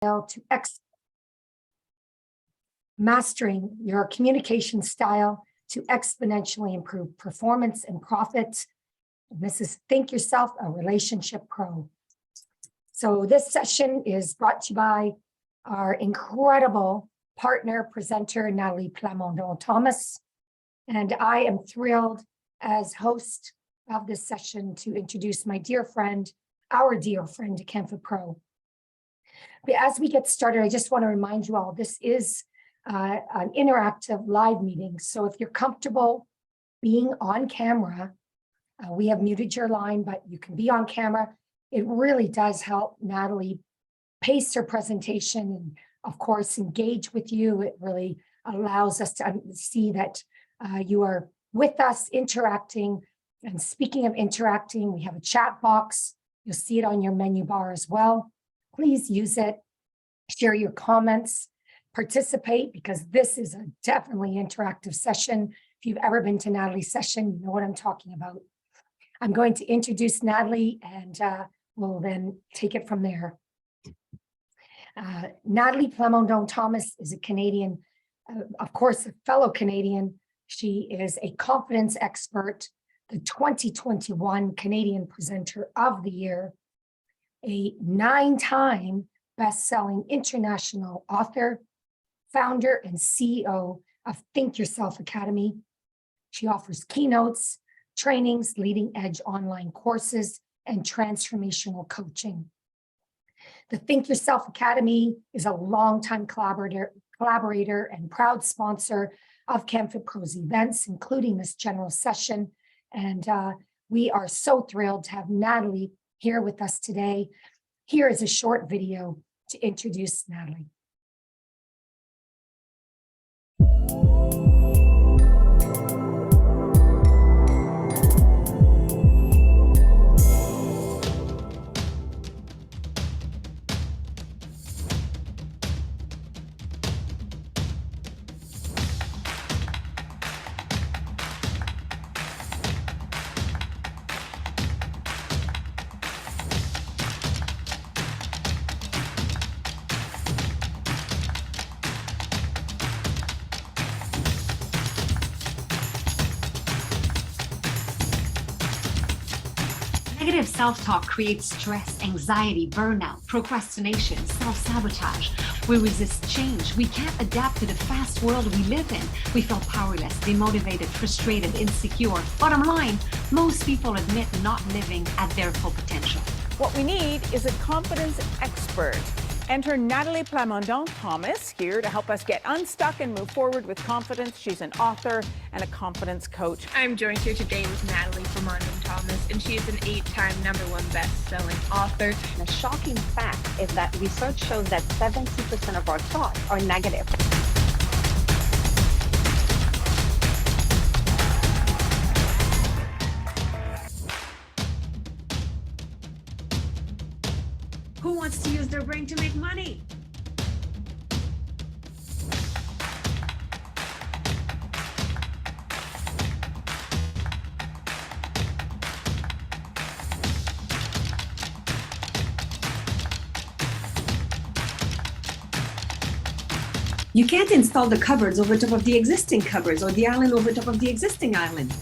to mastering your communication style to exponentially improve performance and profits. And this is Think Yourself a Relationship Pro. So this session is brought to you by our incredible partner presenter, Nathalie Plamondon-Thomas. And I am thrilled as host of this session to introduce my dear friend, our dear friend, Canfa Pro. But as we get started, I just want to remind you all, this is an interactive live meeting. So if you're comfortable being on camera, we have muted your line, but you can be on camera. It really does help Nathalie pace her presentation and, of course, engage with you. It really allows us to see that you are with us interacting. And speaking of interacting, we have a chat box. You'll see it on your menu bar as well. Please use it, share your comments, participate, because this is a definitely interactive session. If you've ever been to Nathalie's session, you know what I'm talking about. I'm going to introduce Nathalie and we'll then take it from there. Nathalie Plamondon-Thomas is a Canadian, of course, a fellow Canadian. She is a confidence expert, the 2021 Canadian Presenter of the Year, a 9-time best-selling international author, founder and CEO of Think Yourself Academy. She offers keynotes, trainings, leading-edge online courses, and transformational coaching. The Think Yourself Academy is a longtime collaborator and proud sponsor of Canfa Pro's events, including this general session. And we are so thrilled to have Nathalie here with us today. Here is a short video to introduce Nathalie. Negative self-talk creates stress, anxiety, burnout, procrastination, self-sabotage. We resist change. We can't adapt to the fast world we live in. We feel powerless, demotivated, frustrated, insecure. Bottom line, most people admit not living at their full potential. What we need is a confidence expert. Enter Nathalie Plamondon-Thomas here to help us get unstuck and move forward with confidence. She's an author and a confidence coach. I'm joined here today with Nathalie Plamondon-Thomas, and she is an 8-time #1 best-selling author. The shocking fact is that research shows that 70% of our thoughts are negative. Who wants to use their brain to make money? You can't install the cupboards over top of the existing cupboards or the island over top of the existing island.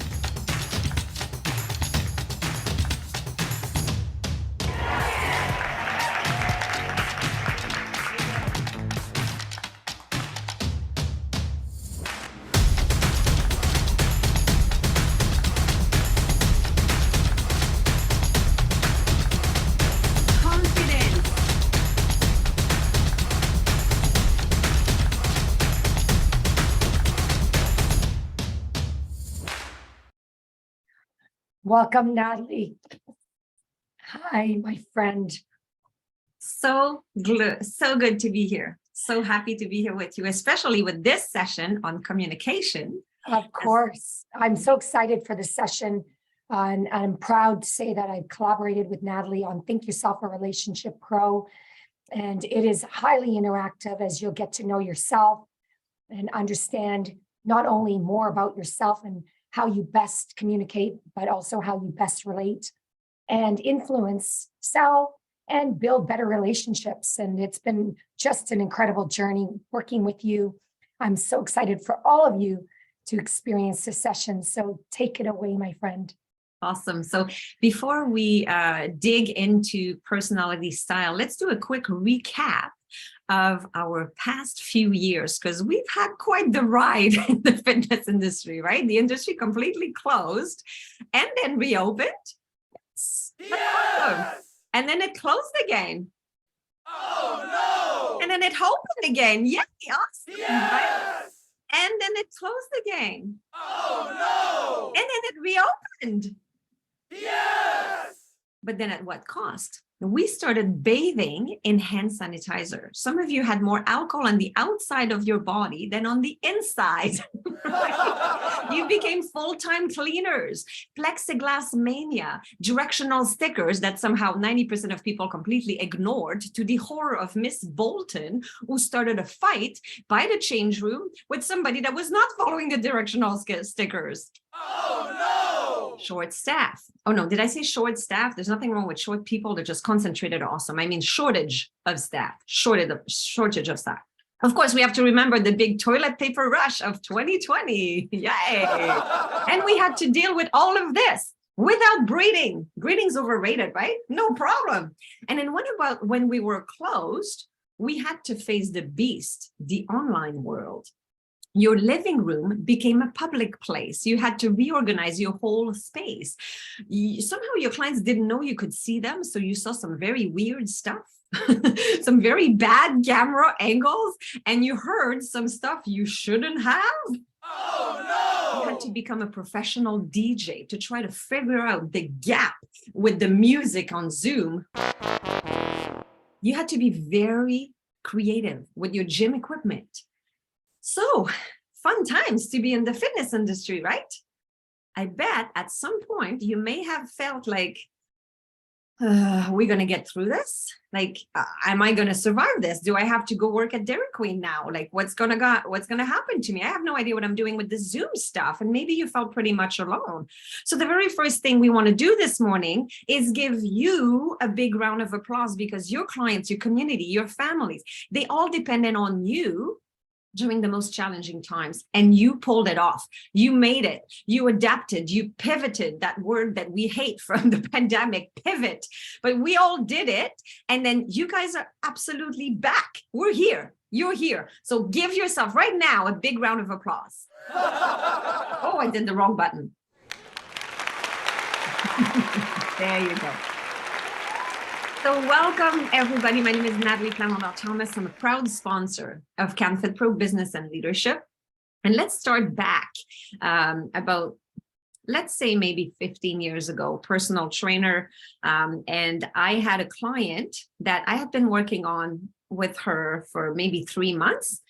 Welcome, Nathalie. Hi, my friend. So good to be here. So happy to be here with you, especially with this session on communication. Of course. I'm so excited for this session. And I'm proud to say that I've collaborated with Nathalie on Think Yourself a Relationship Pro. And it is highly interactive as you'll get to know yourself and understand not only more about yourself and how you best communicate, but also how you best relate and influence, sell, and build better relationships. And it's been just an incredible journey working with you. I'm so excited for all of you to experience this session. So take it away, my friend. Awesome. So before we dig into personality style, let's do a quick recap of our past few years, because we've had quite the ride in the fitness industry, right? The industry completely closed and then reopened. Yes. And then it closed again. Oh no! And then it opened again. Yes. Awesome. Yes. Right? And then it closed again. Oh no! And then it reopened. Yes! But then at what cost? We started bathing in hand sanitizer. Some of you had more alcohol on the outside of your body than on the inside. You became full-time cleaners, plexiglass mania, directional stickers that somehow 90% of people completely ignored, to the horror of Miss Bolton, who started a fight by the change room with somebody that was not following the directional stickers. Oh no! Short staff. Oh no, did I say short staff? There's nothing wrong with short people. They're just concentrated awesome. I mean, shortage of staff, shortage of staff. Of course, we have to remember the big toilet paper rush of 2020. Yay! And we had to deal with all of this without breathing. Breathing's overrated, right? No problem. And then what about when we were closed? We had to face the beast, the online world. Your living room became a public place. You had to reorganize your whole space. Somehow your clients didn't know you could see them, so you saw some very weird stuff, some very bad camera angles, and you heard some stuff you shouldn't have. Oh no! You had to become a professional DJ to try to figure out the gap with the music on Zoom. You had to be very creative with your gym equipment. So, fun times to be in the fitness industry, right? I bet at some point you may have felt like, we're going to get through this? Like, am I going to survive this? Do I have to go work at Dairy Queen now? Like, what's going to happen to me? I have no idea what I'm doing with the Zoom stuff. And maybe you felt pretty much alone. So the very first thing we want to do this morning is give you a big round of applause, because your clients, your community, your families, they all depended on you during the most challenging times, and you pulled it off. You made it. You adapted. You pivoted, that word that we hate from the pandemic, pivot. But we all did it, and then you guys are absolutely back. We're here. You're here. So give yourself right now a big round of applause. Oh, I did the wrong button. There you go. So welcome, everybody. My name is Nathalie Plamondon-Thomas. I'm a proud sponsor of CanFit Pro Business and Leadership. And let's start back about, let's say maybe 15 years ago, personal trainer. And I had a client that I had been working on with her for maybe 3 months,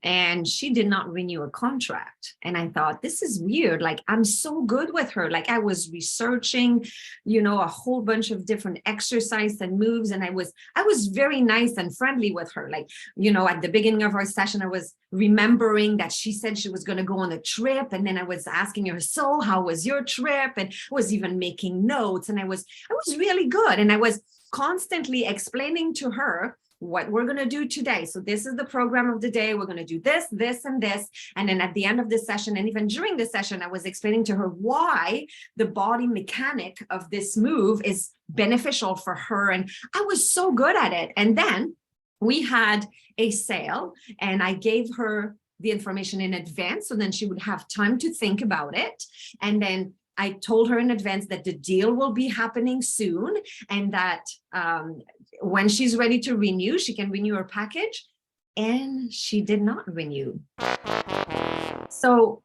and she did not renew a contract. And I thought, this is weird. Like, I'm so good with her. Like, I was researching, a whole bunch of different exercise and moves. And I was very nice and friendly with her. Like, at the beginning of our session, I was remembering that she said she was going to go on a trip. And then I was asking her, so how was your trip? And was even making notes. And I was really good. And I was constantly explaining to her what we're going to do today. So this is the program of the day. We're going to do this, this, and this. And then at the end of the session, and even during the session, I was explaining to her why the body mechanic of this move is beneficial for her. And I was so good at it. And then we had a sale, and I gave her the information in advance, so then she would have time to think about it. And then I told her in advance that the deal will be happening soon, and that when she's ready to renew, she can renew her package. And she did not renew. So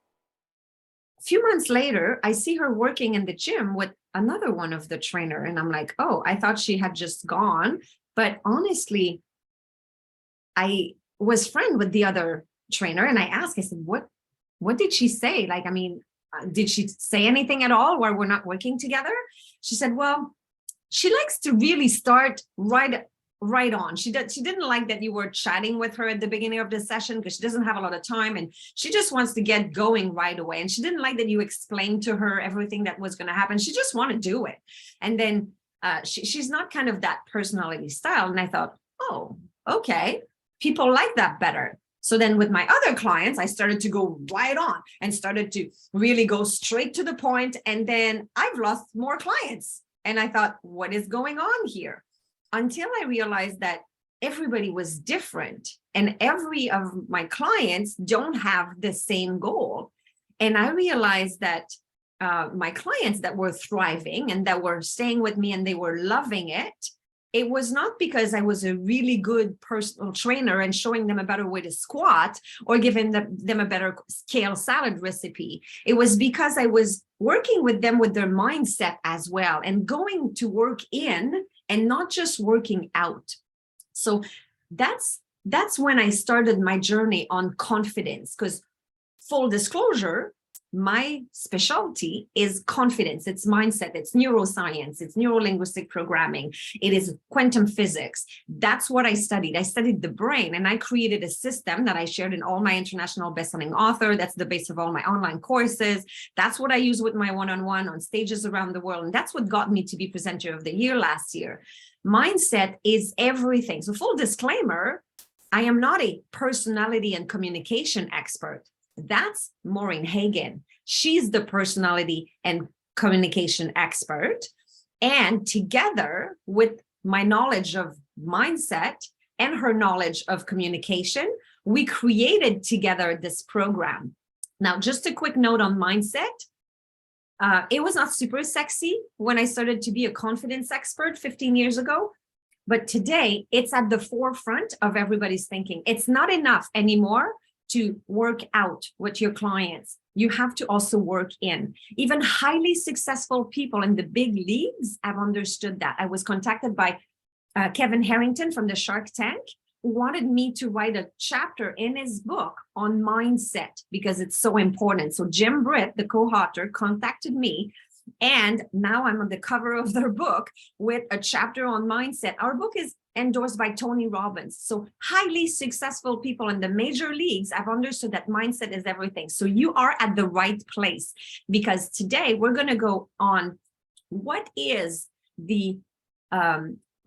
a few months later, I see her working in the gym with another one of the trainer. And I'm like, oh, I thought she had just gone. But honestly, I was friend with the other trainer, and I asked, I said, what did she say? Like, I mean, did she say anything at all while we're not working together? She said, well, she likes to really start right on. She didn't like that you were chatting with her at the beginning of the session, because she doesn't have a lot of time, and she just wants to get going right away. And she didn't like that you explained to her everything that was going to happen. She just wanted to do it. And then she's not kind of that personality style. And I thought, oh, okay, people like that better. So then with my other clients, I started to go right on and started to really go straight to the point. And then I've lost more clients. And I thought, what is going on here? Until I realized that everybody was different and every of my clients don't have the same goal. And I realized that my clients that were thriving and that were staying with me and they were loving it, it was not because I was a really good personal trainer and showing them a better way to squat or giving them a better kale salad recipe. It was because I was working with them with their mindset as well and going to work in and not just working out. So that's when I started my journey on confidence, because full disclosure, my specialty is confidence. It's mindset, it's neuroscience, it's neuro-linguistic programming, it is quantum physics. That's what I studied. I studied the brain, and I created a system that I shared in all my international bestselling author. That's the base of all my online courses. That's what I use with my one-on-one on stages around the world. And that's what got me to be presenter of the year last year. Mindset is everything. So full disclaimer, I am not a personality and communication expert. That's Maureen Hagen. She's the personality and communication expert. And together with my knowledge of mindset and her knowledge of communication, we created together this program. Now, just a quick note on mindset. It was not super sexy when I started to be a confidence expert 15 years ago. But today, it's at the forefront of everybody's thinking. It's not enough anymore to work out with your clients. You have to also work in. Even highly successful people in the big leagues have understood that. I was contacted by Kevin Harrington from the Shark Tank, who wanted me to write a chapter in his book on mindset because it's so important. So Jim Britt, the co-author, contacted me, and now I'm on the cover of their book with a chapter on mindset. Our book is endorsed by Tony Robbins. So highly successful people in the major leagues have understood that mindset is everything. So you are at the right place, because today we're going to go on what is the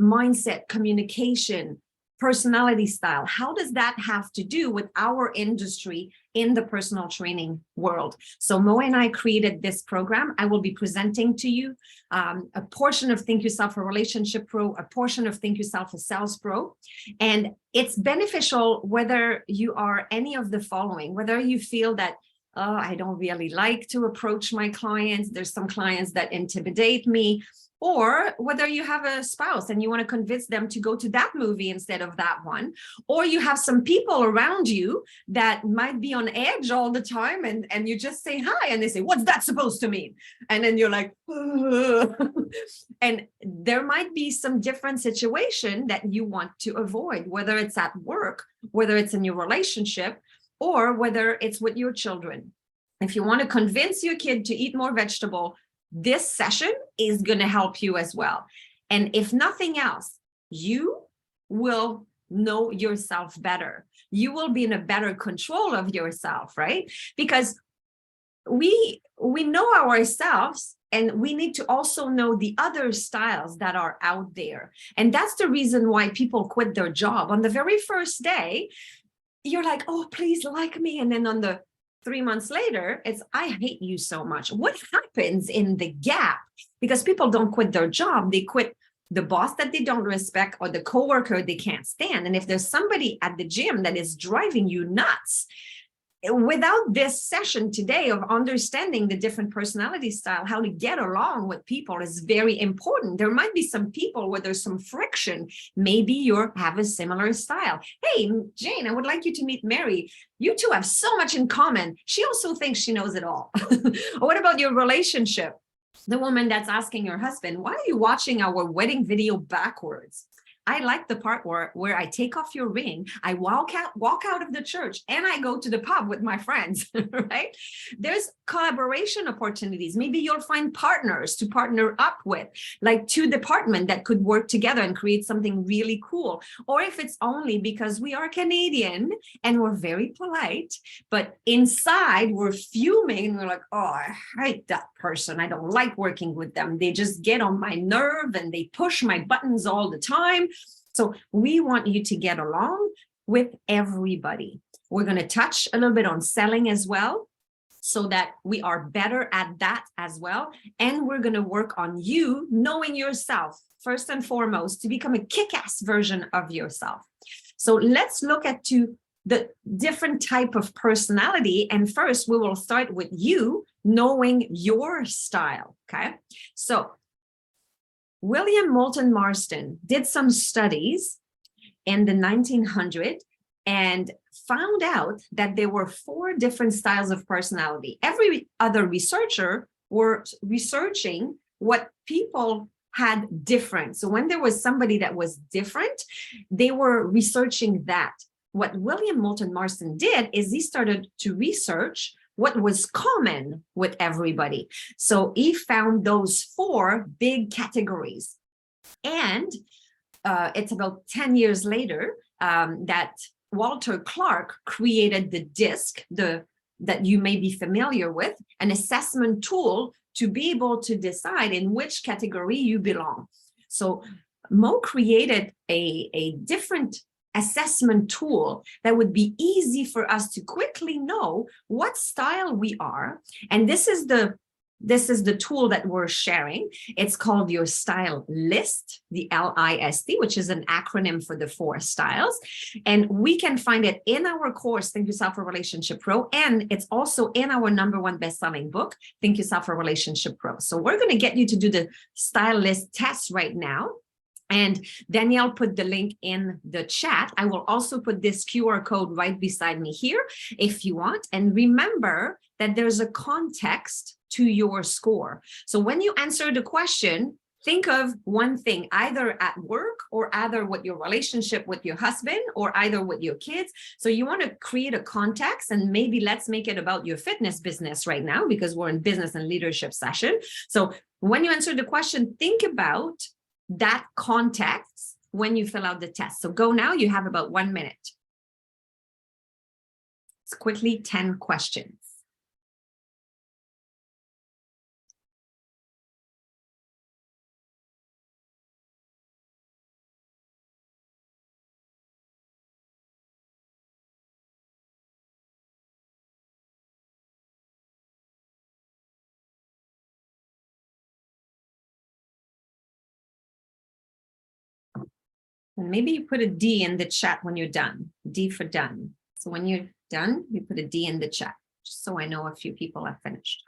mindset, communication, personality style. How does that have to do with our industry in the personal training world? So Mo and I created this program. I will be presenting to you a portion of Think Yourself a Relationship Pro, a portion of Think Yourself a Sales Pro. And it's beneficial whether you are any of the following, whether you feel that, oh, I don't really like to approach my clients. There's some clients that intimidate me. Or whether you have a spouse and you want to convince them to go to that movie instead of that one, or you have some people around you that might be on edge all the time, and you just say hi and they say, what's that supposed to mean? And then you're like, and there might be some different situation that you want to avoid, whether it's at work, whether it's in your relationship, or whether it's with your children. If you want to convince your kid to eat more vegetable, this session is going to help you as well. And if nothing else, you will know yourself better. You will be in a better control of yourself, right? Because we know ourselves, and we need to also know the other styles that are out there. And that's the reason why people quit their job. On the very first day, you're like, oh, please like me. And then on the 3 months later, it's, I hate you so much. What happens in the gap? Because people don't quit their job. They quit the boss that they don't respect or the coworker they can't stand. And if there's somebody at the gym that is driving you nuts, without this session today of understanding the different personality style, how to get along with people is very important. There might be some people where there's some friction. Maybe you have a similar style. Hey, Jane, I would like you to meet Mary. You two have so much in common. She also thinks she knows it all. What about your relationship? The woman that's asking her husband, why are you watching our wedding video backwards? I like the part where I take off your ring, I walk out of the church, and I go to the pub with my friends, right? There's collaboration opportunities. Maybe you'll find partners to partner up with, like two departments that could work together and create something really cool. Or if it's only because we are Canadian and we're very polite, but inside we're fuming and we're like, oh, I hate that person. I don't like working with them. They just get on my nerve and they push my buttons all the time. So we want you to get along with everybody. We're going to touch a little bit on selling as well, so that we are better at that as well. And we're going to work on you knowing yourself first and foremost to become a kick-ass version of yourself. So let's look at the different type of personality. And first, we will start with you knowing your style. Okay. So William Moulton Marston did some studies in the 1900s and found out that there were 4 different styles of personality. Every other researcher were researching what people had different. So when there was somebody that was different, they were researching that. What William Moulton Marston did is he started to research what was common with everybody. So he found those 4 big categories. And it's about 10 years later that Walter Clark created the DISC, that you may be familiar with, an assessment tool to be able to decide in which category you belong. So Mo created a different assessment tool that would be easy for us to quickly know what style we are. And this is the tool that we're sharing. It's called your style list, the LIST, which is an acronym for the 4 styles. And we can find it in our course, Think Yourself a Relationship Pro. And it's also in our #1 best-selling book, Think Yourself a Relationship Pro. So we're going to get you to do the style list test right now. And Danielle put the link in the chat. I will also put this QR code right beside me here if you want. And remember that there's a context to your score. So when you answer the question, think of one thing, either at work or either with your relationship with your husband or either with your kids. So you want to create a context, and maybe let's make it about your fitness business right now because we're in business and leadership session. So when you answer the question, think about that context when you fill out the test. So go now, you have about 1 minute. It's quickly 10 questions. And maybe you put a D in the chat when you're done. D for done. So when you're done, you put a D in the chat, just so I know a few people have finished.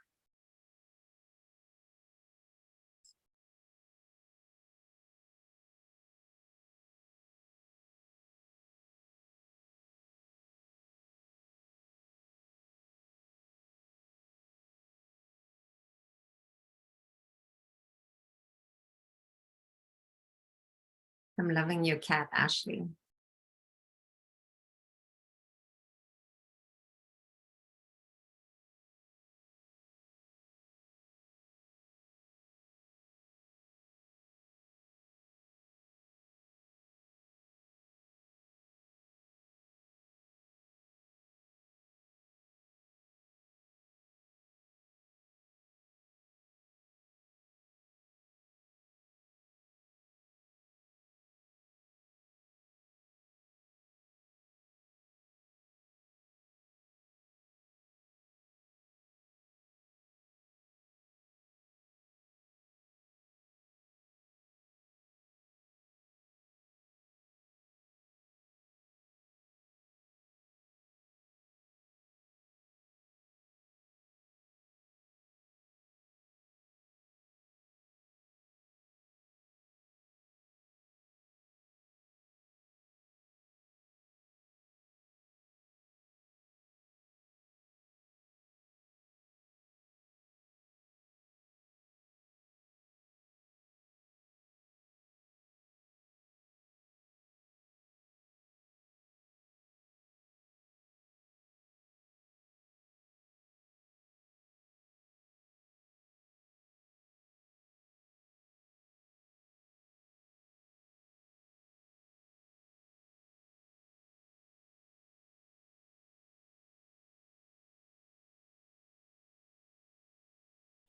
I'm loving your cat, Ashley.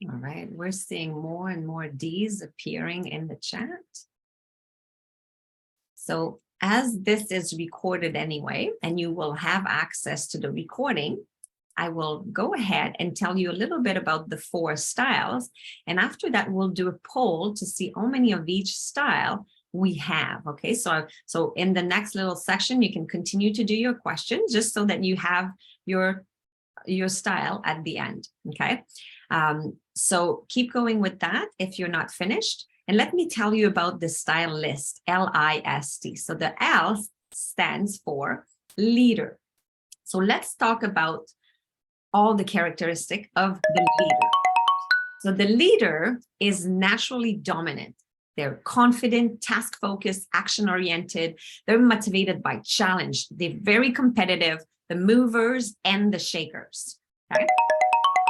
All right, we're seeing more and more D's appearing in the chat. So as this is recorded anyway, and you will have access to the recording, I will go ahead and tell you a little bit about the 4 styles. And after that, we'll do a poll to see how many of each style we have. Okay, so in the next little section, you can continue to do your questions just so that you have your style at the end. Okay, so keep going with that if you're not finished. And let me tell you about the style list, L-I-S-T. So the L stands for leader. So let's talk about all the characteristics of the leader. So the leader is naturally dominant. They're confident, task-focused, action-oriented. They're motivated by challenge. They're very competitive, the movers and the shakers. Okay?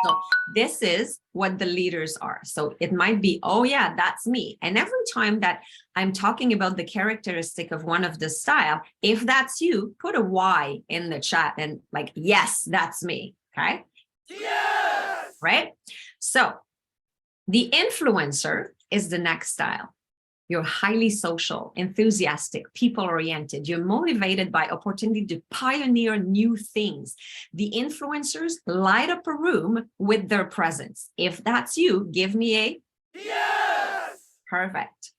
So this is what the leaders are. So it might be, oh yeah, that's me. And every time that I'm talking about the characteristic of one of the style, if that's you, put a Y in the chat and like, yes, that's me. Okay. Yes. Right. So the influencer is the next style. You're highly social, enthusiastic, people-oriented. You're motivated by opportunity to pioneer new things. The influencers light up a room with their presence. If that's you, give me a yes. Perfect.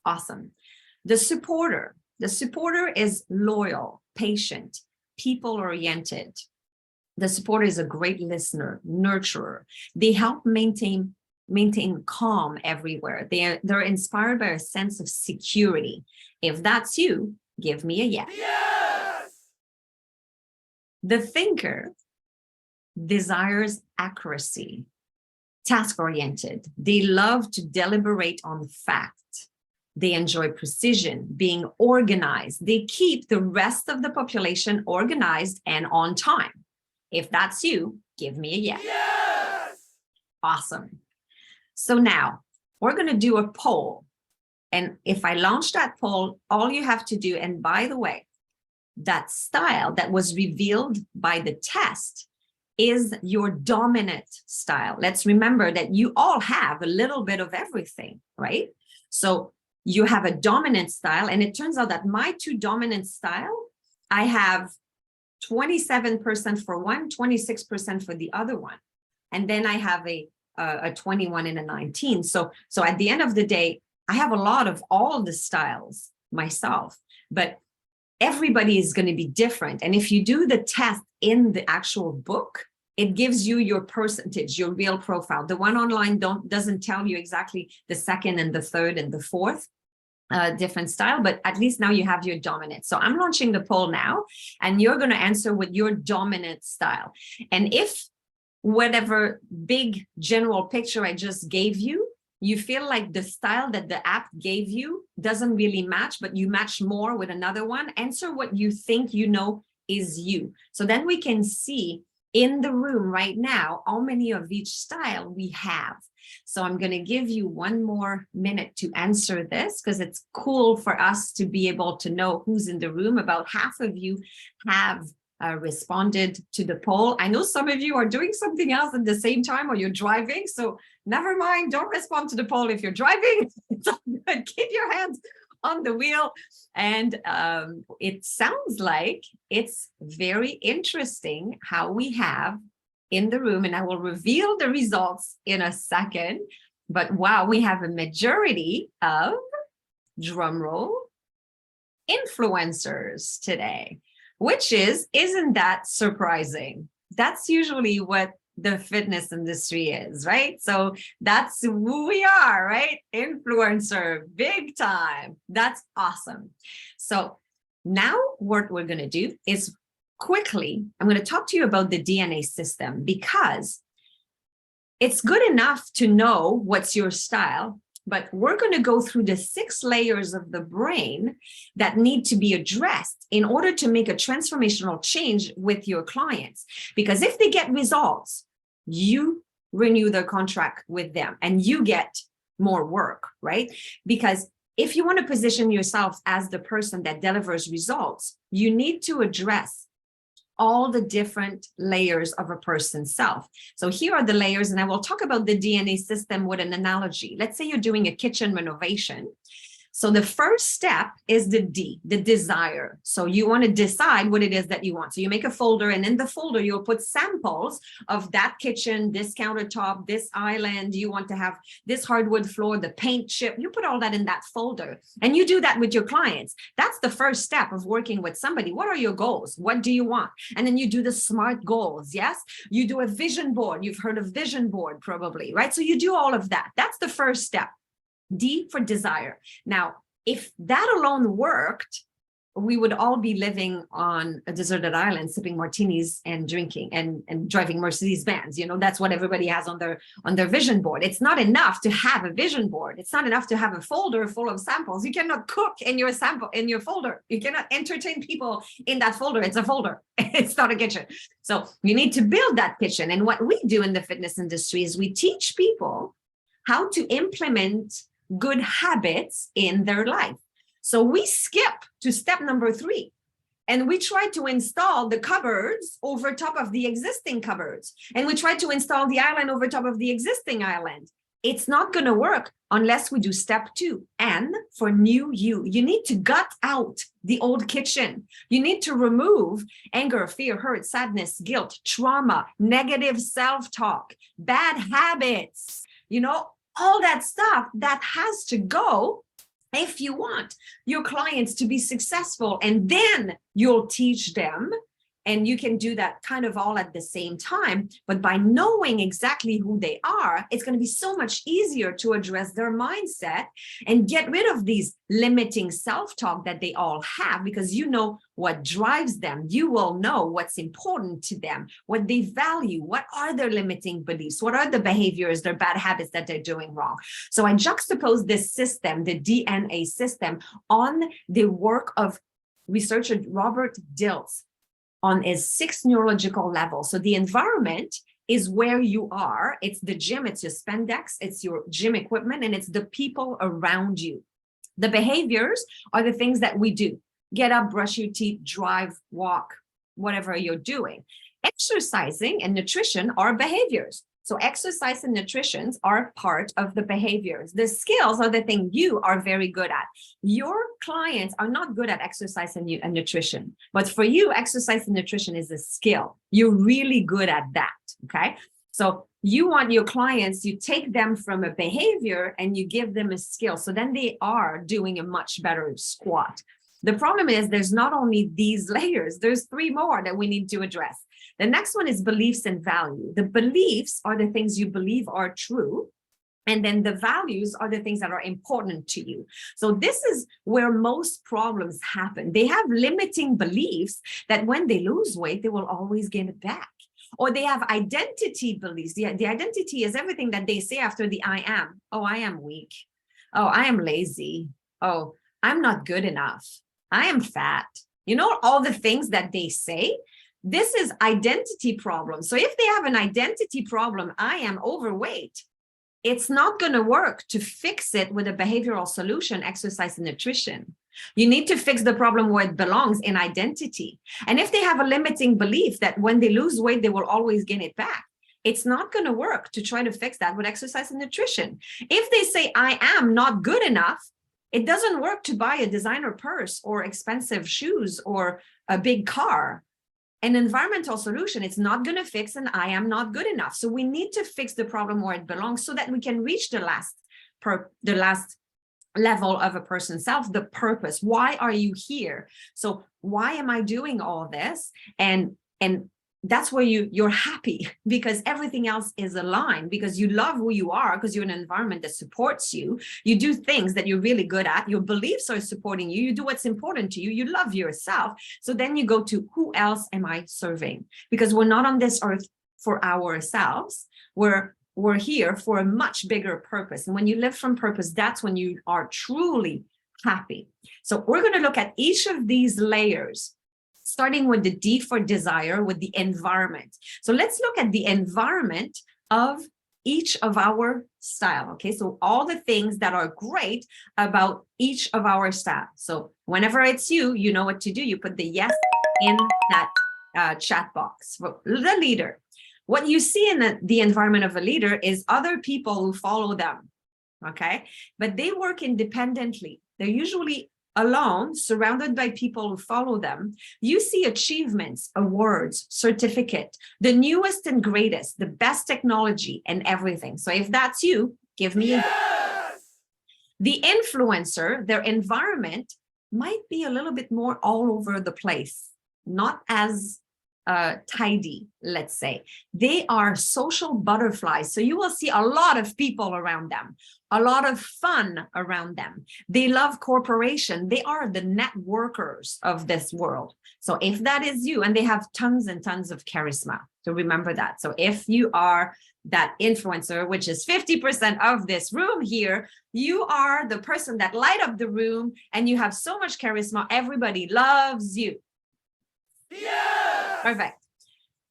Awesome. The supporter is loyal, patient, people-oriented. The supporter is a great listener, nurturer. They help maintain calm everywhere. They're inspired by a sense of security. If that's you, give me a yes. Yes. The thinker desires accuracy, task-oriented. They love to deliberate on fact. They enjoy precision, being organized. They keep the rest of the population organized and on time. If that's you, give me a yes. Yes. Awesome. So now we're going to do a poll. And if I launch that poll, all you have to do, and by the way, that style that was revealed by the test is your dominant style. Let's remember that you all have a little bit of everything, right? So you have a dominant style, and it turns out that my 2 dominant style, I have 27% for one, 26% for the other one. And then I have a 21 and a 19. So at the end of the day, I have a lot of all the styles myself, but everybody is going to be different. And if you do the test in the actual book, it gives you your percentage, your real profile. The one online doesn't tell you exactly the second and the third and the fourth different style, but at least now you have your dominant. So I'm launching the poll now, and you're going to answer with your dominant style. And if whatever big general picture I just gave you, you feel like the style that the app gave you doesn't really match, but you match more with another one, answer what you think you know is you. So then we can see in the room right now how many of each style we have. So I'm going to give you 1 more minute to answer this, because it's cool for us to be able to know who's in the room. About half of you have responded to the poll. I know some of you are doing something else at the same time, or you're driving, so never mind, don't respond to the poll if you're driving. It's all good. Keep your hands on the wheel. And it sounds like it's very interesting how we have in the room, and I will reveal the results in a second. But wow, we have a majority of, drum roll, influencers today, which isn't that surprising? That's usually what the fitness industry is, right? So that's who we are, right? Influencer, big time. That's awesome. So now what we're going to do is quickly, I'm going to talk to you about the DNA system, because it's good enough to know what's your style, but we're going to go through the 6 layers of the brain that need to be addressed in order to make a transformational change with your clients. Because if they get results, you renew their contract with them and you get more work, right? Because if you want to position yourself as the person that delivers results, you need to address all the different layers of a person's self. So here are the layers, and I will talk about the DNA system with an analogy. Let's say you're doing a kitchen renovation. So the first step is the D, the desire. So you want to decide what it is that you want. So you make a folder, and in the folder, you'll put samples of that kitchen, this countertop, this island. You want to have this hardwood floor, the paint chip. You put all that in that folder, and you do that with your clients. That's the first step of working with somebody. What are your goals? What do you want? And then you do the SMART goals. Yes. You do a vision board. You've heard of vision board probably, right? So you do all of that. That's the first step. D for desire. Now, if that alone worked, we would all be living on a deserted island, sipping martinis and drinking and driving Mercedes Benz. You know, that's what everybody has on their vision board. It's not enough to have a vision board. It's not enough to have a folder full of samples. You cannot cook in your folder. You cannot entertain people in that folder. It's a folder. It's not a kitchen. So you need to build that kitchen. And what we do in the fitness industry is we teach people how to implement good habits in their life. So we skip to step number 3, and we try to install the cupboards over top of the existing cupboards, and we try to install the island over top of the existing island. It's not going to work unless we do step 2. And for new you need to gut out the old kitchen. You need to remove anger, fear, hurt, sadness, guilt, trauma, negative self-talk, bad habits, all that stuff that has to go if you want your clients to be successful. And then you'll teach them, and you can do that kind of all at the same time. But by knowing exactly who they are, it's going to be so much easier to address their mindset and get rid of these limiting self-talk that they all have, because you know what drives them. You will know what's important to them, what they value, what are their limiting beliefs, what are the behaviors, their bad habits that they're doing wrong. So I juxtapose this system, the DNA system, on the work of researcher Robert Dilts on his 6 neurological levels. So the environment is where you are. It's the gym, it's your spandex, it's your gym equipment, and it's the people around you. The behaviors are the things that we do. Get up, brush your teeth, drive, walk, whatever you're doing. Exercising and nutrition are behaviors. So exercise and nutrition are part of the behaviors. The skills are the thing you are very good at. Your clients are not good at exercise and nutrition, but for you, exercise and nutrition is a skill. You're really good at that, okay? So you want your clients, you take them from a behavior and you give them a skill. So then they are doing a much better squat. The problem is there's not only these layers, there's 3 more that we need to address. The next one is beliefs and value. The beliefs are the things you believe are true. And then the values are the things that are important to you. So this is where most problems happen. They have limiting beliefs that when they lose weight, they will always gain it back. Or they have identity beliefs. The identity is everything that they say after the I am. Oh, I am weak. Oh, I am lazy. Oh, I'm not good enough. I am fat. All the things that they say. This is identity problem. So if they have an identity problem, I am overweight, it's not going to work to fix it with a behavioral solution, exercise and nutrition. You need to fix the problem where it belongs, in identity. And if they have a limiting belief that when they lose weight, they will always gain it back, it's not going to work to try to fix that with exercise and nutrition. If they say, I am not good enough, it doesn't work to buy a designer purse or expensive shoes or a big car. An environmental solution, it's not going to fix an I am not good enough. So we need to fix the problem where it belongs so that we can reach the last level of a person's self, the purpose. Why are you here? So why am I doing all this? And that's where you're happy, because everything else is aligned, because you love who you are, because you're in an environment that supports you. You do things that you're really good at. Your beliefs are supporting you. You do what's important to you. You love yourself. So then you go to, who else am I serving? Because we're not on this earth for ourselves. We're here for a much bigger purpose. And when you live from purpose, that's when you are truly happy. So we're going to look at each of these layers, starting with the D for desire, with the environment. So let's look at the environment of each of our style. Okay, so all the things that are great about each of our style. So whenever it's you know what to do. You put the yes in that chat box for the leader. What you see in the environment of a leader is other people who follow them, okay? But they work independently. They're usually alone, surrounded by people who follow them. You see achievements, awards, certificate, the newest and greatest, the best technology and everything. So if that's you, give me a... The influencer, their environment might be a little bit more all over the place, not as tidy, let's say. They are social butterflies. So you will see a lot of people around them, a lot of fun around them. They love cooperation. They are the networkers of this world. So if that is you, and they have tons and tons of charisma. So remember that. So if you are that influencer, which is 50% of this room here, you are the person that light up the room and you have so much charisma. Everybody loves you. Yeah! Perfect.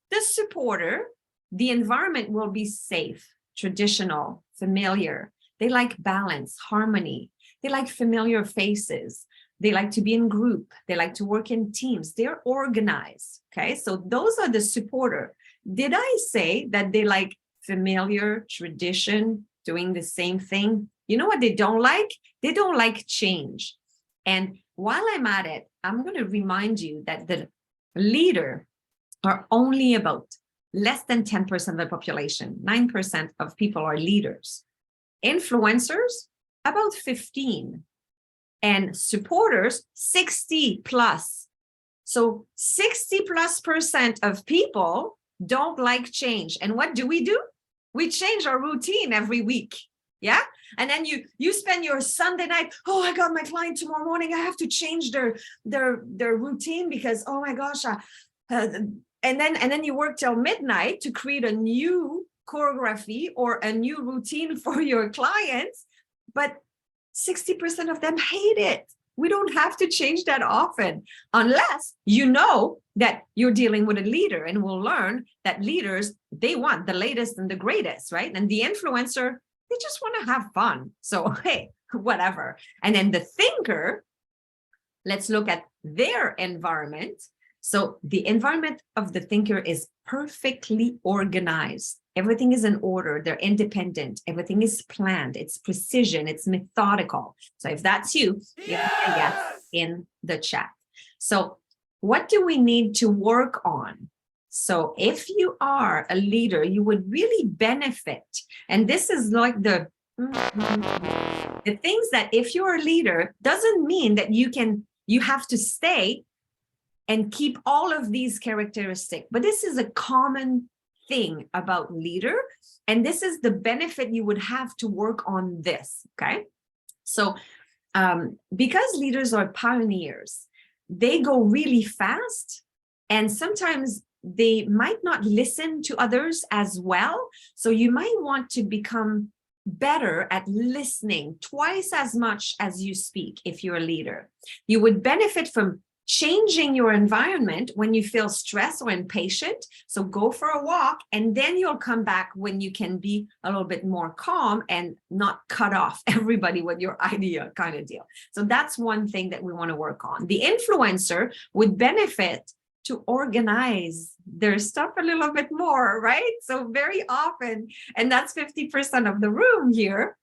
The supporter, the environment will be safe, traditional, familiar. They like balance, harmony. They like familiar faces. They like to be in group. They like to work in teams. They're organized. Okay, so those are the supporter. Did I say that they like familiar, tradition, doing the same thing? You know what they don't like? They don't like change. And while I'm at it, I'm going to remind you that the leader are only about less than 10% of the population. 9% of people are leaders. Influencers, about 15. And supporters, 60 plus. So 60+% of people don't like change. And what do? We change our routine every week. Yeah. And then you spend your Sunday night, oh, I got my client tomorrow morning. I have to change their routine because, oh my gosh. And then you work till midnight to create a new choreography or a new routine for your clients. But 60% of them hate it. We don't have to change that often unless you know that you're dealing with a leader, and we'll learn that leaders, they want the latest and the greatest, right? And the influencer, they just want to have fun. So, hey, whatever. And then the thinker, let's look at their environment. So the environment of the thinker is perfectly organized. Everything is in order. They're independent. Everything is planned. It's precision. It's methodical. So if that's you, give me a yes in the chat. So what do we need to work on? So if you are a leader, you would really benefit. And this is like the things that if you're a leader, doesn't mean that you have to stay and keep all of these characteristics. But this is a common thing about leader. And this is the benefit you would have to work on this, okay? So because leaders are pioneers, they go really fast, and sometimes they might not listen to others as well. So you might want to become better at listening twice as much as you speak if you're a leader. You would benefit from changing your environment when you feel stressed or impatient. So go for a walk, and then you'll come back when you can be a little bit more calm and not cut off everybody with your idea kind of deal. So that's one thing that we want to work on. The influencer would benefit to organize their stuff a little bit more, right? So very often, and that's 50% of the room here,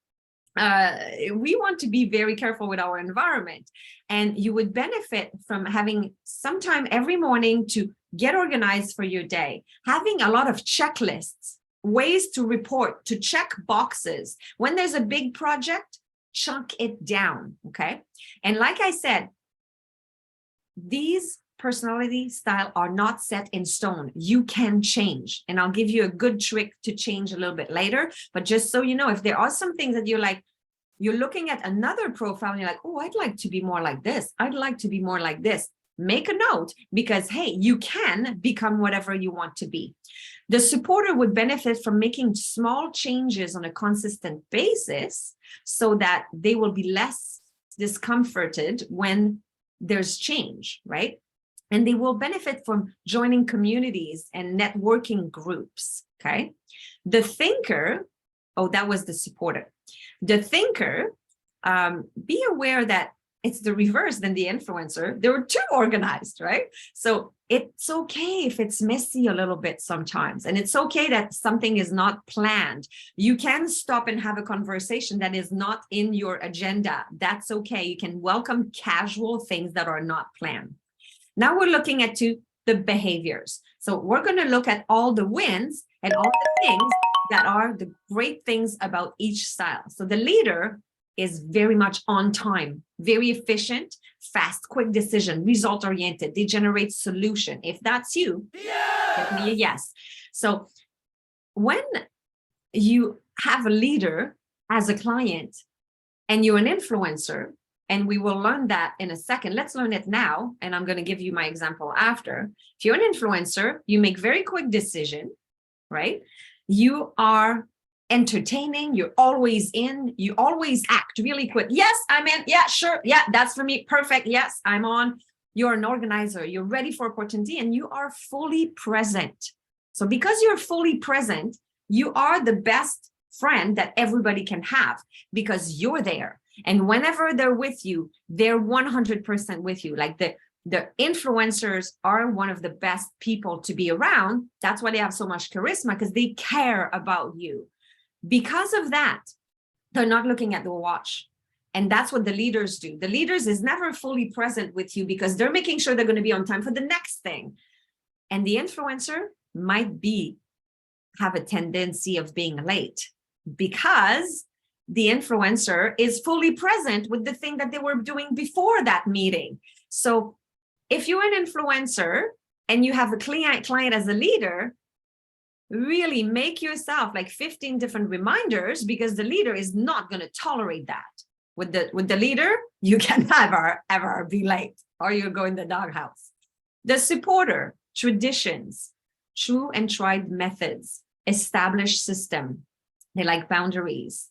we want to be very careful with our environment. And you would benefit from having some time every morning to get organized for your day, having a lot of checklists, ways to report, to check boxes. When there's a big project, chunk it down, okay? And like I said, these personality style are not set in stone. You can change. And I'll give you a good trick to change a little bit later. But just so you know, if there are some things that you're like, you're looking at another profile and you're like, oh, I'd like to be more like this. I'd like to be more like this. Make a note, because, hey, you can become whatever you want to be. The supporter would benefit from making small changes on a consistent basis so that they will be less discomforted when there's change, right? And they will benefit from joining communities and networking groups, okay? The thinker, oh, that was the supporter. The thinker, be aware that it's the reverse than the influencer. They were too organized, right? So It's okay if it's messy a little bit sometimes, and it's okay that something is not planned. You can stop and have a conversation that is not in your agenda. That's okay. You can welcome casual things that are not planned. Now we're looking at the behaviors. So we're going to look at all the wins and all the things that are the great things about each style. So the leader is very much on time, very efficient, fast, quick decision, result oriented. They generate solution. If that's you, give me a yes. So when you have a leader as a client and you're an influencer, and we will learn that in a second. Let's learn it now. And I'm going to give you my example after. If you're an influencer, you make very quick decision, right? You are entertaining, you're always in, you always act really quick. Yes, I'm in. Yeah, sure. Yeah, that's for me. Perfect. Yes, I'm on. You're an organizer. You're ready for opportunity and you are fully present. So because you're fully present, you are the best friend that everybody can have because you're there. And whenever they're with you, they're 100% with you. Like the influencers are one of the best people to be around. That's why they have so much charisma, because they care about you. Because of that, they're not looking at the watch. And that's what the leaders do. The leaders is never fully present with you because they're making sure they're going to be on time for the next thing. And the influencer might have a tendency of being late because the influencer is fully present with the thing that they were doing before that meeting. So if you're an influencer and you have a client as a leader, really make yourself like 15 different reminders because the leader is not going to tolerate that. With the leader, you can never, ever be late or you'll go in the doghouse. The supporter, traditions, true and tried methods, established system. They like boundaries.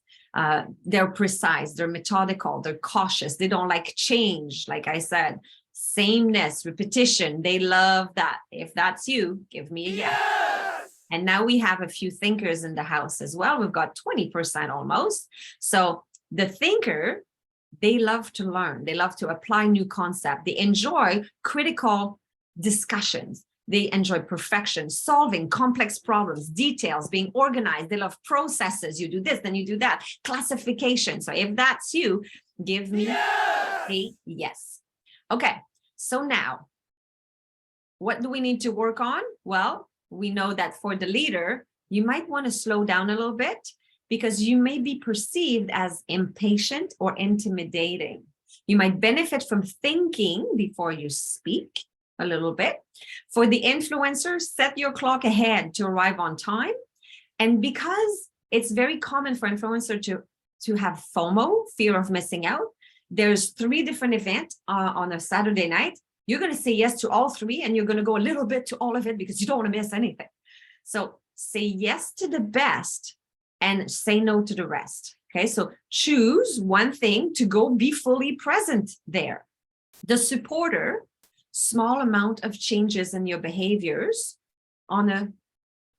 They're precise, they're methodical, they're cautious. They don't like change. Like I said, sameness, repetition. They love that. If that's you, give me a yes. And now we have a few thinkers in the house as well. We've got 20% almost. So the thinker, they love to learn. They love to apply new concepts. They enjoy critical discussions. They enjoy perfection, solving complex problems, details, being organized. They love processes. You do this, then you do that. Classification. So if that's you, give me a yes. Okay, so now, what do we need to work on? Well, we know that for the leader, you might want to slow down a little bit because you may be perceived as impatient or intimidating. You might benefit from thinking before you speak a little bit. For the influencer, set your clock ahead to arrive on time. And because it's very common for influencers to have FOMO, fear of missing out, there's 3 different events on a Saturday night. You're going to say yes to all 3 and you're going to go a little bit to all of it because you don't want to miss anything. So say yes to the best and say no to the rest. Okay, so choose one thing to go be fully present there. The supporter, small amount of changes in your behaviors on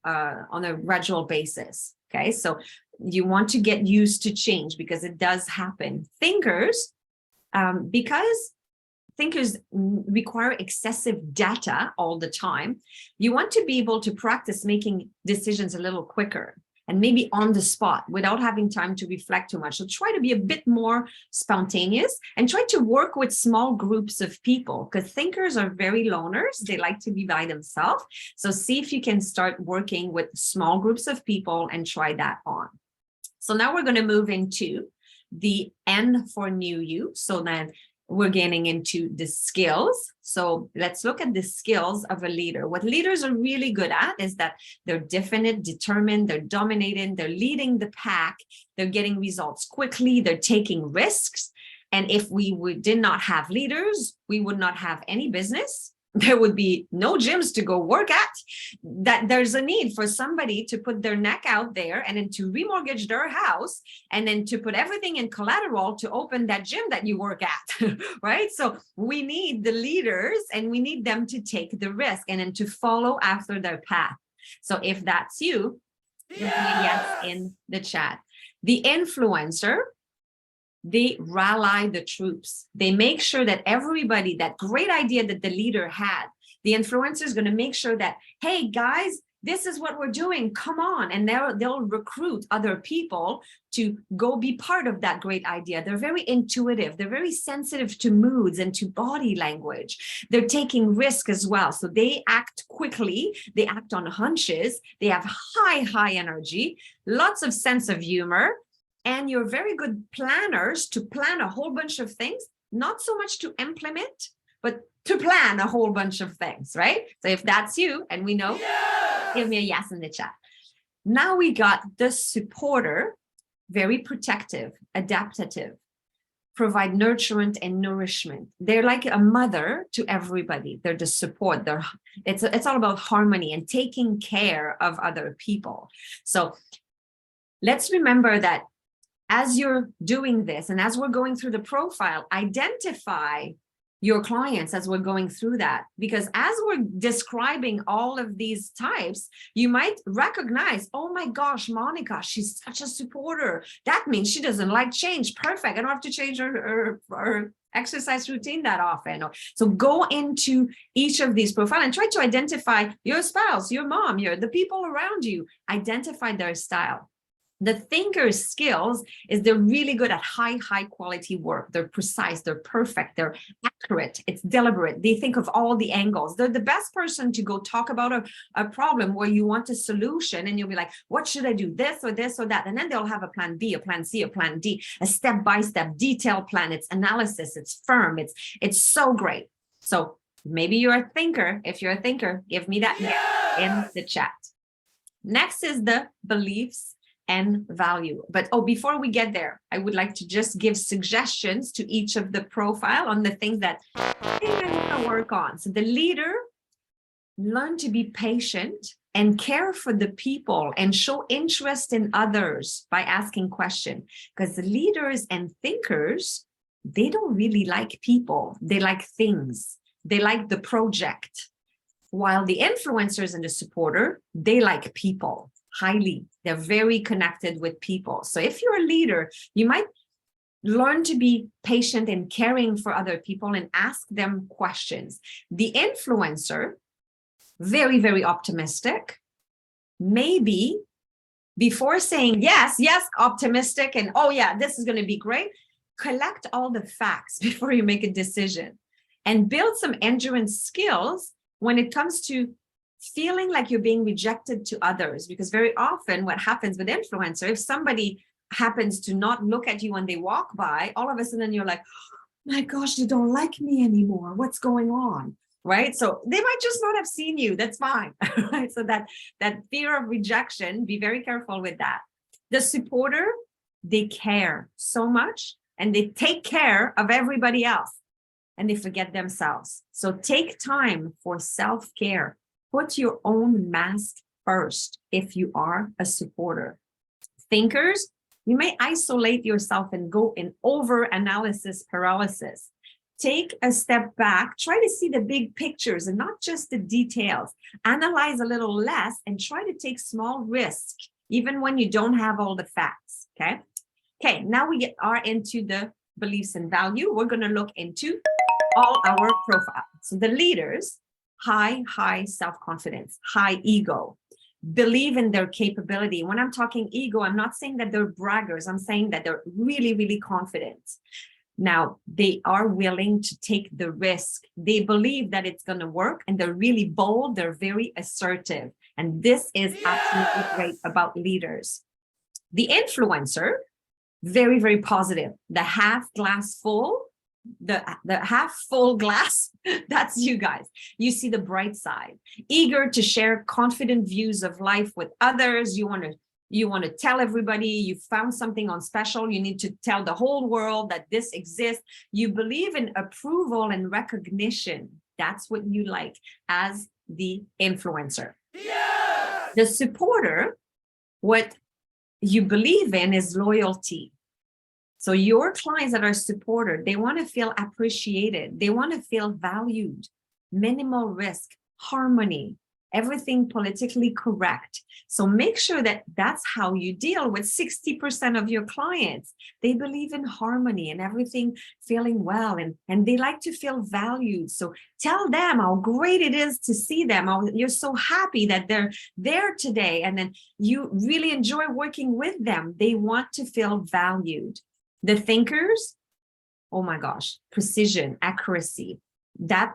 a gradual basis. Okay, so you want to get used to change because it does happen. Thinkers, because thinkers require excessive data all the time, you want to be able to practice making decisions a little quicker and maybe on the spot without having time to reflect too much. So try to be a bit more spontaneous and try to work with small groups of people because thinkers are very loners. They like to be by themselves. So see if you can start working with small groups of people and try that on. So now we're going to move into the N for new you. So then we're getting into the skills. So let's look at the skills of a leader. What leaders are really good at is that they're definite, determined, they're dominating, they're leading the pack, they're getting results quickly, they're taking risks. And if we did not have leaders, we would not have any business. There would be no gyms to go work at. That there's a need for somebody to put their neck out there and then to remortgage their house and then to put everything in collateral to open that gym that you work at, right? So we need the leaders and we need them to take the risk and then to follow after their path. So if that's you, give me a yes in the chat. The influencer, they rally the troops. They make sure that everybody, that great idea that the leader had, The influencer is going to make sure that, hey guys, this is what we're doing. Come on. And they'll recruit other people to go be part of that great idea. They're very intuitive. They're very sensitive to moods and to body language. They're taking risk as well. So they act quickly. They act on hunches. They have high energy, lots of sense of humor. And you're very good planners to plan a whole bunch of things, not so much to implement, but to plan a whole bunch of things, right? So if that's you, and we know, give me a yes in the chat. Now we got the supporter, very protective, adaptive, provide nurturement and nourishment. They're like a mother to everybody. They're the support. It's all about harmony and taking care of other people. So let's remember that as you're doing this and as we're going through the profile, identify your clients as we're going through that, because as we're describing all of these types, you might recognize, oh my gosh, Monica, she's such a supporter. That means she doesn't like change. Perfect. I don't have to change her exercise routine that often. So go into each of these profiles and try to identify your spouse, your mom, the people around you, identify their style. The thinker's skills is they're really good at high quality work. They're precise, they're perfect, they're accurate, it's deliberate. They think of all the angles. They're the best person to go talk about a problem where you want a solution and you'll be like, what should I do? This or that? And then they'll have a plan B, a plan C, a plan D, a step-by-step detailed plan. It's analysis, it's firm, it's so great. So maybe you're a thinker. If you're a thinker, give me that in the chat. Next is the beliefs and value. But before we get there, I would like to just give suggestions to each of the profile on the things that I think I want to work on. So the leader, learn to be patient and care for the people and show interest in others by asking questions. Because the leaders and thinkers, they don't really like people. They like things. They like the project. While the influencers and the supporter, they like people. Highly, they're very connected with people. So if you're a leader, you might learn to be patient and caring for other people and ask them questions. The influencer, very optimistic. Maybe before saying yes, optimistic, and oh yeah, this is going to be great, collect all the facts before you make a decision and build some endurance skills when it comes to feeling like you're being rejected to others. Because very often what happens with influencer, if somebody happens to not look at you when they walk by, all of a sudden you're like, oh my gosh, they don't like me anymore. What's going on? Right? So they might just not have seen you. That's fine. Right? So that fear of rejection, be very careful with that. The supporter, they care so much and they take care of everybody else and they forget themselves. So take time for self-care. Put your own mask first if you are a supporter. Thinkers, you may isolate yourself and go in over-analysis paralysis. Take a step back, try to see the big pictures and not just the details. Analyze a little less and try to take small risks, even when you don't have all the facts, okay? Okay, now we are into the beliefs and value. We're gonna look into all our profiles. So the leaders, high self-confidence, high ego, believe in their capability. When I'm talking ego, I'm not saying that they're braggers. I'm saying that they're really confident. Now, they are willing to take the risk. They believe that it's going to work and they're really bold. They're very assertive. And this is absolutely great about leaders. The influencer, very positive. The half glass full, the half full glass, that's you guys. You see the bright side, eager to share confident views of life with others. You want to tell everybody you found something on special. You need to tell the whole world that this exists. You believe in approval and recognition. That's what you like as the influencer. Yes! The supporter, what you believe in is loyalty. So your clients that are supported, they want to feel appreciated. They want to feel valued, minimal risk, harmony. everything politically correct. So make sure that that's how you deal with 60% of your clients. They believe in harmony and everything feeling well, and they like to feel valued. So tell them how great it is to see them. How you're so happy that they're there today, and then you really enjoy working with them. They want to feel valued. The thinkers, oh my gosh, precision, accuracy, that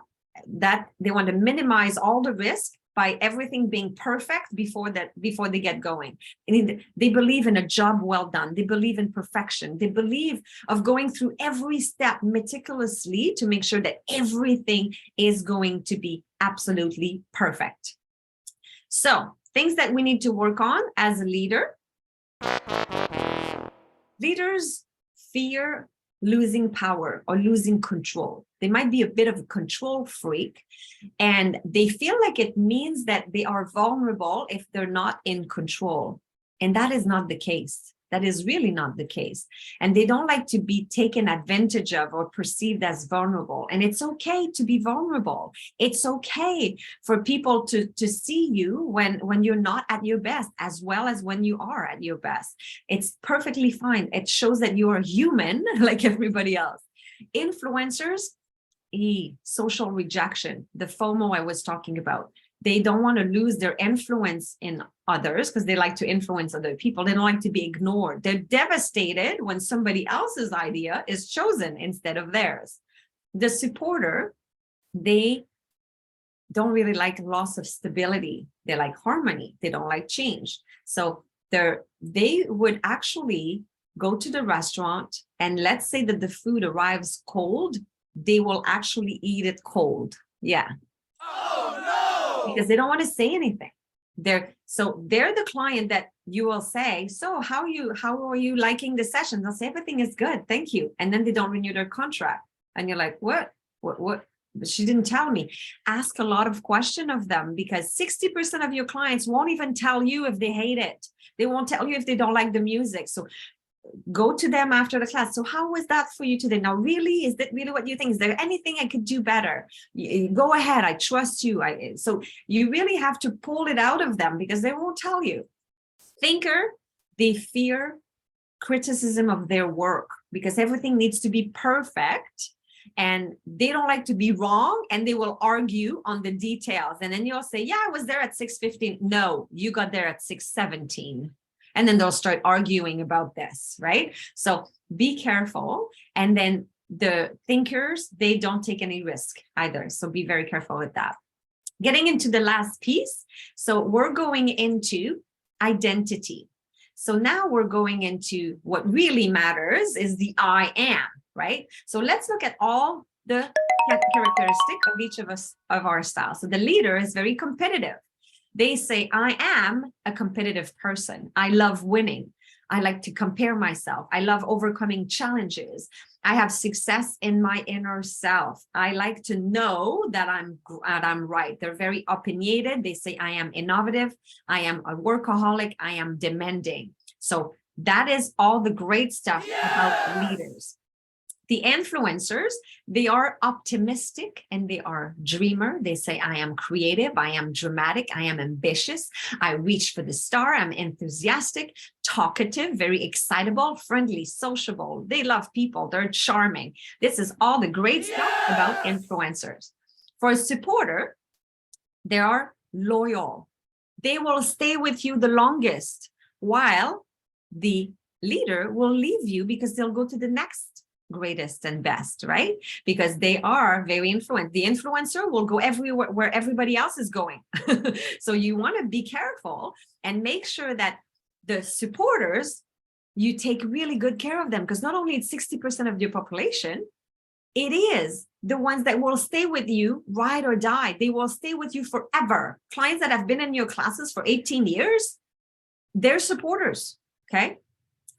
they want to minimize all the risk by everything being perfect before they get going. And they believe in a job well done. They believe in perfection. They believe of going through every step meticulously to make sure that everything is going to be absolutely perfect. So things that we need to work on as a leader. Leaders fear losing power or losing control. They might be a bit of a control freak, and they feel like it means that they are vulnerable if they're not in control. And that is not the case. That is really not the case. And they don't like to be taken advantage of or perceived as vulnerable. And it's okay to be vulnerable. It's okay for people to see you when you're not at your best, as well as when you are at your best. It's perfectly fine. It shows that you are human like everybody else. Influencers, social rejection, the FOMO I was talking about. They don't want to lose their influence in others because they like to influence other people. They don't like to be ignored. They're devastated when somebody else's idea is chosen instead of theirs. The supporter, they don't really like loss of stability. They like harmony. They don't like change. So they would actually go to the restaurant, and let's say that the food arrives cold, they will actually eat it cold. Yeah. Because they don't want to say anything. They're the client that you will say, so how are you liking the session? They'll say, everything is good, thank you. And then they don't renew their contract. And you're like, what? But she didn't tell me. Ask a lot of questions of them, because 60% of your clients won't even tell you if they hate it. They won't tell you if they don't like the music. So go to them after the class. So how was that for you today? Now, really, is that really what you think? Is there anything I could do better? Go ahead. I trust you. So you really have to pull it out of them, because they won't tell you. Thinker, they fear criticism of their work, because everything needs to be perfect, and they don't like to be wrong, and they will argue on the details. And then you'll say, yeah, I was there at 6:15. No, you got there at 6:17. And then they'll start arguing about this, right? So be careful. And then the thinkers, they don't take any risk either. So be very careful with that. Getting into the last piece. So we're going into identity. So now we're going into what really matters is the I am, right? So let's look at all the characteristics of each of us, of our style. So the leader is very competitive. They say, I am a competitive person. I love winning. I like to compare myself. I love overcoming challenges. I have success in my inner self. I like to know that I'm right. They're very opinionated. They say, I am innovative. I am a workaholic. I am demanding. So that is all the great stuff about leaders. The influencers, they are optimistic and they are dreamer. They say, I am creative, I am dramatic, I am ambitious, I reach for the star, I'm enthusiastic, talkative, very excitable, friendly, sociable. They love people, they're charming. This is all the great stuff about influencers. For a supporter, they are loyal. They will stay with you the longest, while the leader will leave you because they'll go to the next greatest and best, right? Because they are very influential. The influencer will go everywhere where everybody else is going. So you want to be careful and make sure that the supporters, you take really good care of them, because not only it's 60% of your population, it is the ones that will stay with you, ride or die. They will stay with you forever. Clients that have been in your classes for 18 years, they're supporters, okay?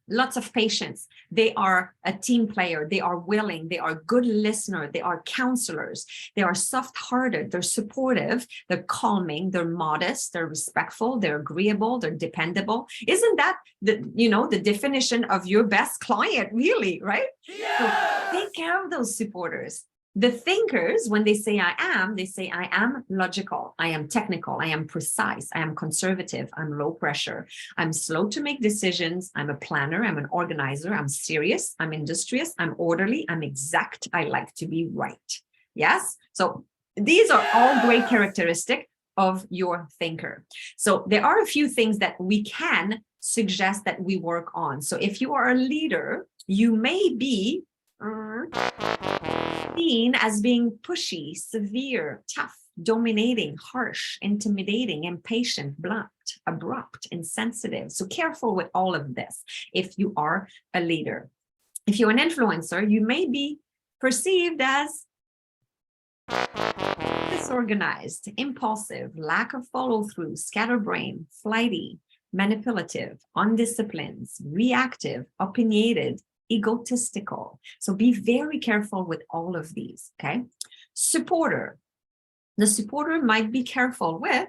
Lots of patience. They are a team player. They are willing. They are good listeners. They are counselors. They are soft-hearted. They're supportive. They're calming. They're modest. They're respectful. They're agreeable. They're dependable. Isn't that the definition of your best client, really, right? Yes! So take care of those supporters. The thinkers, when they say I am logical, I am technical, I am precise, I am conservative, I'm low pressure, I'm slow to make decisions, I'm a planner, I'm an organizer, I'm serious, I'm industrious, I'm orderly, I'm exact, I like to be right. Yes? So these are all great characteristics of your thinker. So there are a few things that we can suggest that we work on. So if you are a leader, you may be seen as being pushy, severe, tough, dominating, harsh, intimidating, impatient, blunt, abrupt, insensitive. So careful with all of this if you are a leader. If you're an influencer, you may be perceived as disorganized, impulsive, lack of follow-through, scatterbrain, flighty, manipulative, undisciplined, reactive, opinionated, egotistical. So be very careful with all of these, okay? Supporter. The supporter might be careful with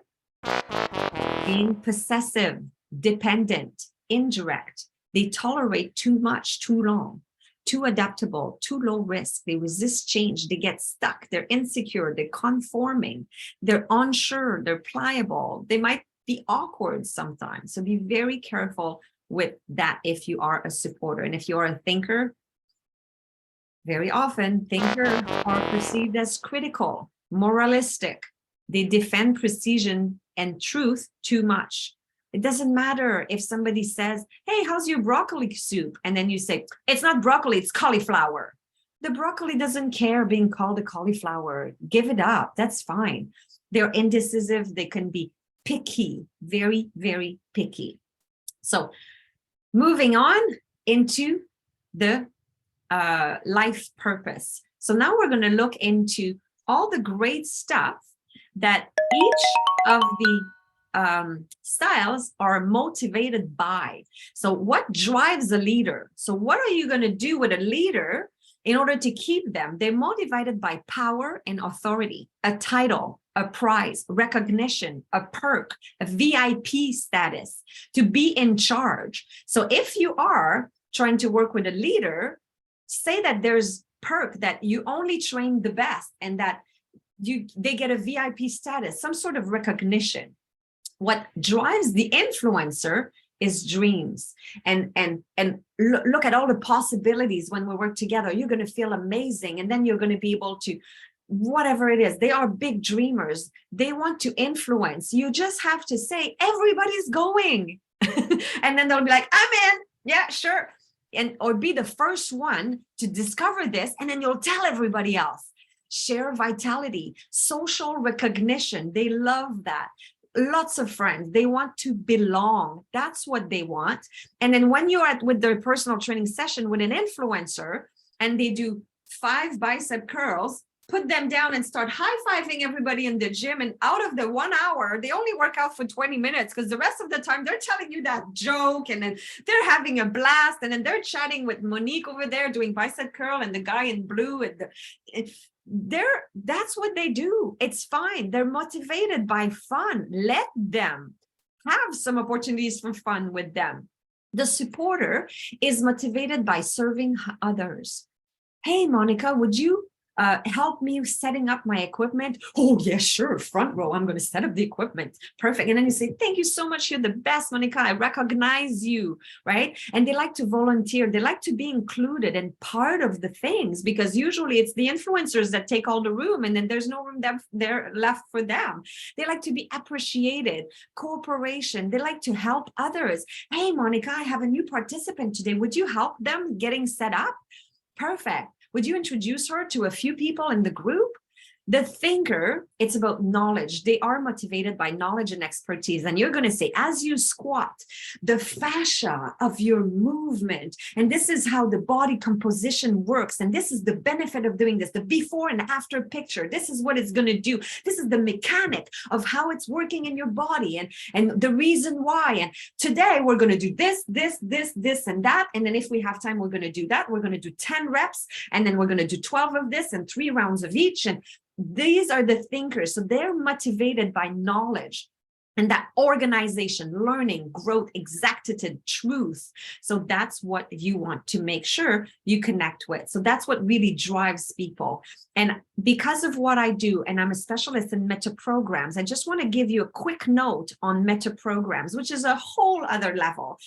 being possessive, dependent, indirect. They tolerate too much, too long, too adaptable, too low risk. They resist change. They get stuck. They're insecure. They're conforming. They're unsure. They're pliable. They might be awkward sometimes. So be very careful with that if you are a supporter. And if you're a thinker, very often thinkers are perceived as critical, moralistic. They defend precision and truth too much. It doesn't matter if somebody says, hey, how's your broccoli soup? And then you say, it's not broccoli, it's cauliflower. The broccoli doesn't care being called a cauliflower. Give it up. That's fine. They're indecisive. They can be picky, very, very picky. So moving on into the life purpose. So now we're going to look into all the great stuff that each of the styles are motivated by. So what drives a leader? So what are you going to do with a leader in order to keep them? They're motivated by power and authority, a title, a prize, recognition, a perk, a VIP status, to be in charge. So if you are trying to work with a leader, say that there's perk that you only train the best and that they get a VIP status, some sort of recognition. What drives the influencer is dreams, and look at all the possibilities. When we work together, you're going to feel amazing, and then you're going to be able to, whatever it is, they are big dreamers. They want to influence. You just have to say, everybody's going. And then they'll be like, I'm in. Yeah, sure. And or be the first one to discover this, and then you'll tell everybody else. Share vitality, social recognition. They love that. Lots of friends. They want to belong. That's what they want. And then when you're with their personal training session with an influencer and they do 5 bicep curls, put them down and start high-fiving everybody in the gym. And out of the 1 hour, they only work out for 20 minutes because the rest of the time they're telling you that joke, and then they're having a blast, and then they're chatting with Monique over there doing bicep curl and the guy in blue. And that's what they do. It's fine. They're motivated by fun. Let them have some opportunities for fun with them. The supporter is motivated by serving others. Hey, Monica, would you help me setting up my equipment? Oh, yeah, sure. Front row. I'm going to set up the equipment. Perfect. And then you say, thank you so much. You're the best, Monica. I recognize you, right? And they like to volunteer. They like to be included and part of the things, because usually it's the influencers that take all the room, and then there's no room there left for them. They like to be appreciated. Cooperation. They like to help others. Hey, Monica, I have a new participant today. Would you help them getting set up? Perfect. Would you introduce her to a few people in the group? The thinker, it's about knowledge. They are motivated by knowledge and expertise. And you're going to say, as you squat, the fascia of your movement, and this is how the body composition works. And this is the benefit of doing this, the before and after picture. This is what it's going to do. This is the mechanic of how it's working in your body, and the reason why. And today we're going to do this, and that. And then if we have time, we're going to do that. We're going to do 10 reps, and then we're going to do 12 of this and 3 rounds of each. And these are the thinkers. So they're motivated by knowledge. and that organization, learning, growth, exactitude, truth. So that's what you want to make sure you connect with. So that's what really drives people. And because of what I do, and I'm a specialist in meta programs, I just want to give you a quick note on meta programs, which is a whole other level.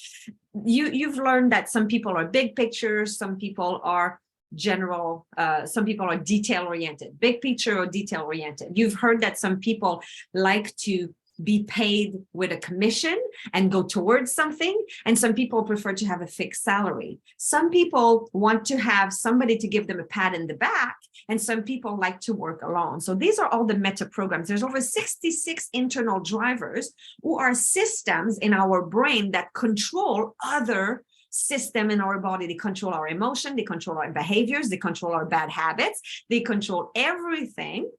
You've learned that some people are big pictures, some people are general, some people are detail oriented, big picture or detail oriented. You've heard that some people like to be paid with a commission and go towards something, and some people prefer to have a fixed salary. Some people want to have somebody to give them a pat in the back, and some people like to work alone. So these are all the meta programs. There's over 66 internal drivers who are systems in our brain that control other system in our body. They control our emotion, they control our behaviors, they control our bad habits, they control everything.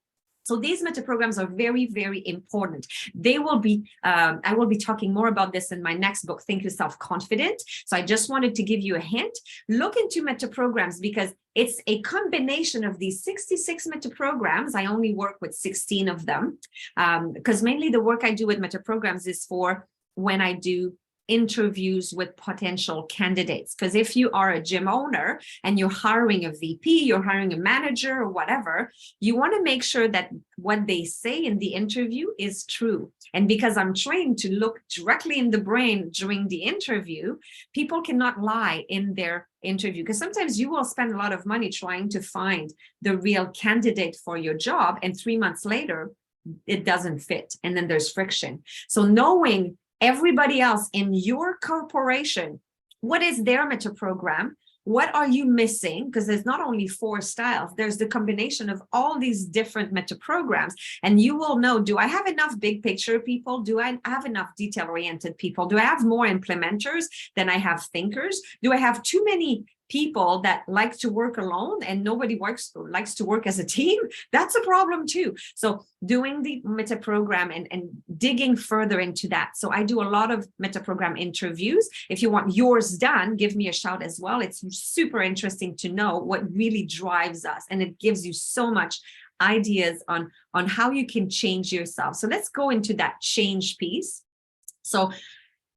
So these meta programs are very, very important. They will be, I will be talking more about this in my next book, Think Yourself Confident. So I just wanted to give you a hint. Look into meta programs because it's a combination of these 66 meta programs. I only work with 16 of them because mainly the work I do with meta programs is for when I do interviews with potential candidates. Because if you are a gym owner and you're hiring a VP, you're hiring a manager or whatever, you want to make sure that what they say in the interview is true. And because I'm trained to look directly in the brain during the interview, people cannot lie in their interview, because sometimes you will spend a lot of money trying to find the real candidate for your job, and 3 months later, it doesn't fit. And then there's friction. So knowing everybody else in your corporation, what is their meta program? What are you missing? Because there's not only 4 styles, there's the combination of all these different meta programs. And you will know, do I have enough big picture people? Do I have enough detail oriented people? Do I have more implementers than I have thinkers? Do I have too many people that like to work alone and nobody likes to work as a team? That's a problem too. So doing the meta program and digging further into that. So I do a lot of meta program interviews. If you want yours done, give me a shout as well. It's super interesting to know what really drives us, and it gives you so much ideas on how you can change yourself. So let's go into that change piece. So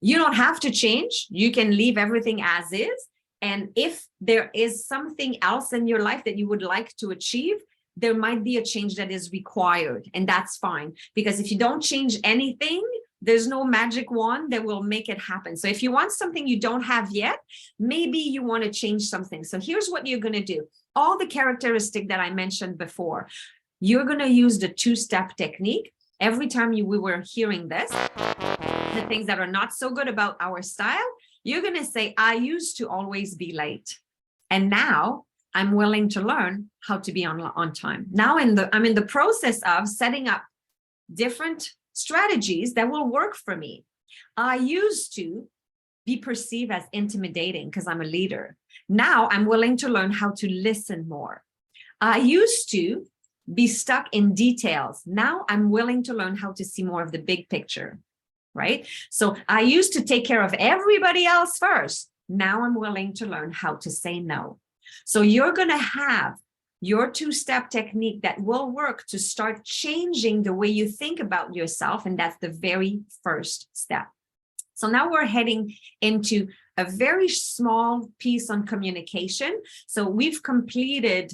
you don't have to change. You can leave everything as is. And if there is something else in your life that you would like to achieve, there might be a change that is required, and that's fine. Because if you don't change anything, there's no magic wand that will make it happen. So if you want something you don't have yet, maybe you want to change something. So here's what you're going to do. All the characteristics that I mentioned before, you're going to use the 2-step technique. Every time we were hearing this, the things that are not so good about our style, you're going to say, I used to always be late, and now I'm willing to learn how to be on time. Now I'm in the process of setting up different strategies that will work for me. I used to be perceived as intimidating because I'm a leader. Now I'm willing to learn how to listen more. I used to be stuck in details. Now I'm willing to learn how to see more of the big picture. Right? So I used to take care of everybody else first. Now I'm willing to learn how to say no. So you're going to have your 2-step technique that will work to start changing the way you think about yourself. And that's the very first step. So now we're heading into a very small piece on communication. So we've completed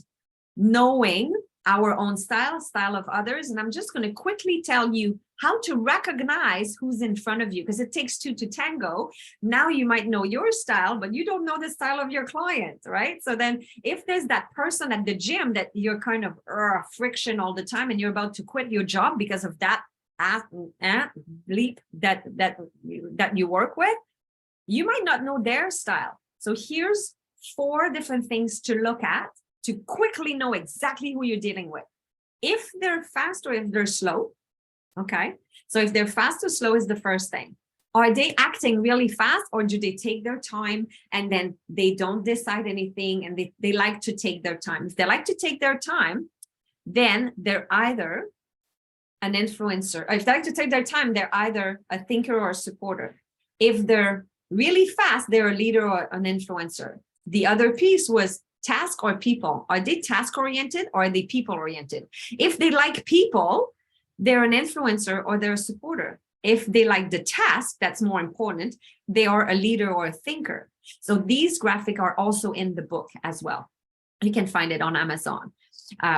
knowing our own style of others. And I'm just going to quickly tell you how to recognize who's in front of you, because it takes 2 to tango. Now you might know your style, but you don't know the style of your client, right? So then if there's that person at the gym that you're kind of friction all the time and you're about to quit your job because of that leap that you work with, you might not know their style. So here's 4 different things to look at to quickly know exactly who you're dealing with. If they're fast or if they're slow. Okay, so if they're fast or slow is the first thing. Are they acting really fast, or do they take their time and then they don't decide anything and they like to take their time? If they like to take their time, then they're either an influencer. Or if they like to take their time, they're either a thinker or a supporter. If they're really fast, they're a leader or an influencer. The other piece was task or people. Are they task oriented or are they people oriented? If they like people, they're an influencer or they're a supporter. If they like the task, that's more important, they are a leader or a thinker. So these graphics are also in the book as well. You can find it on Amazon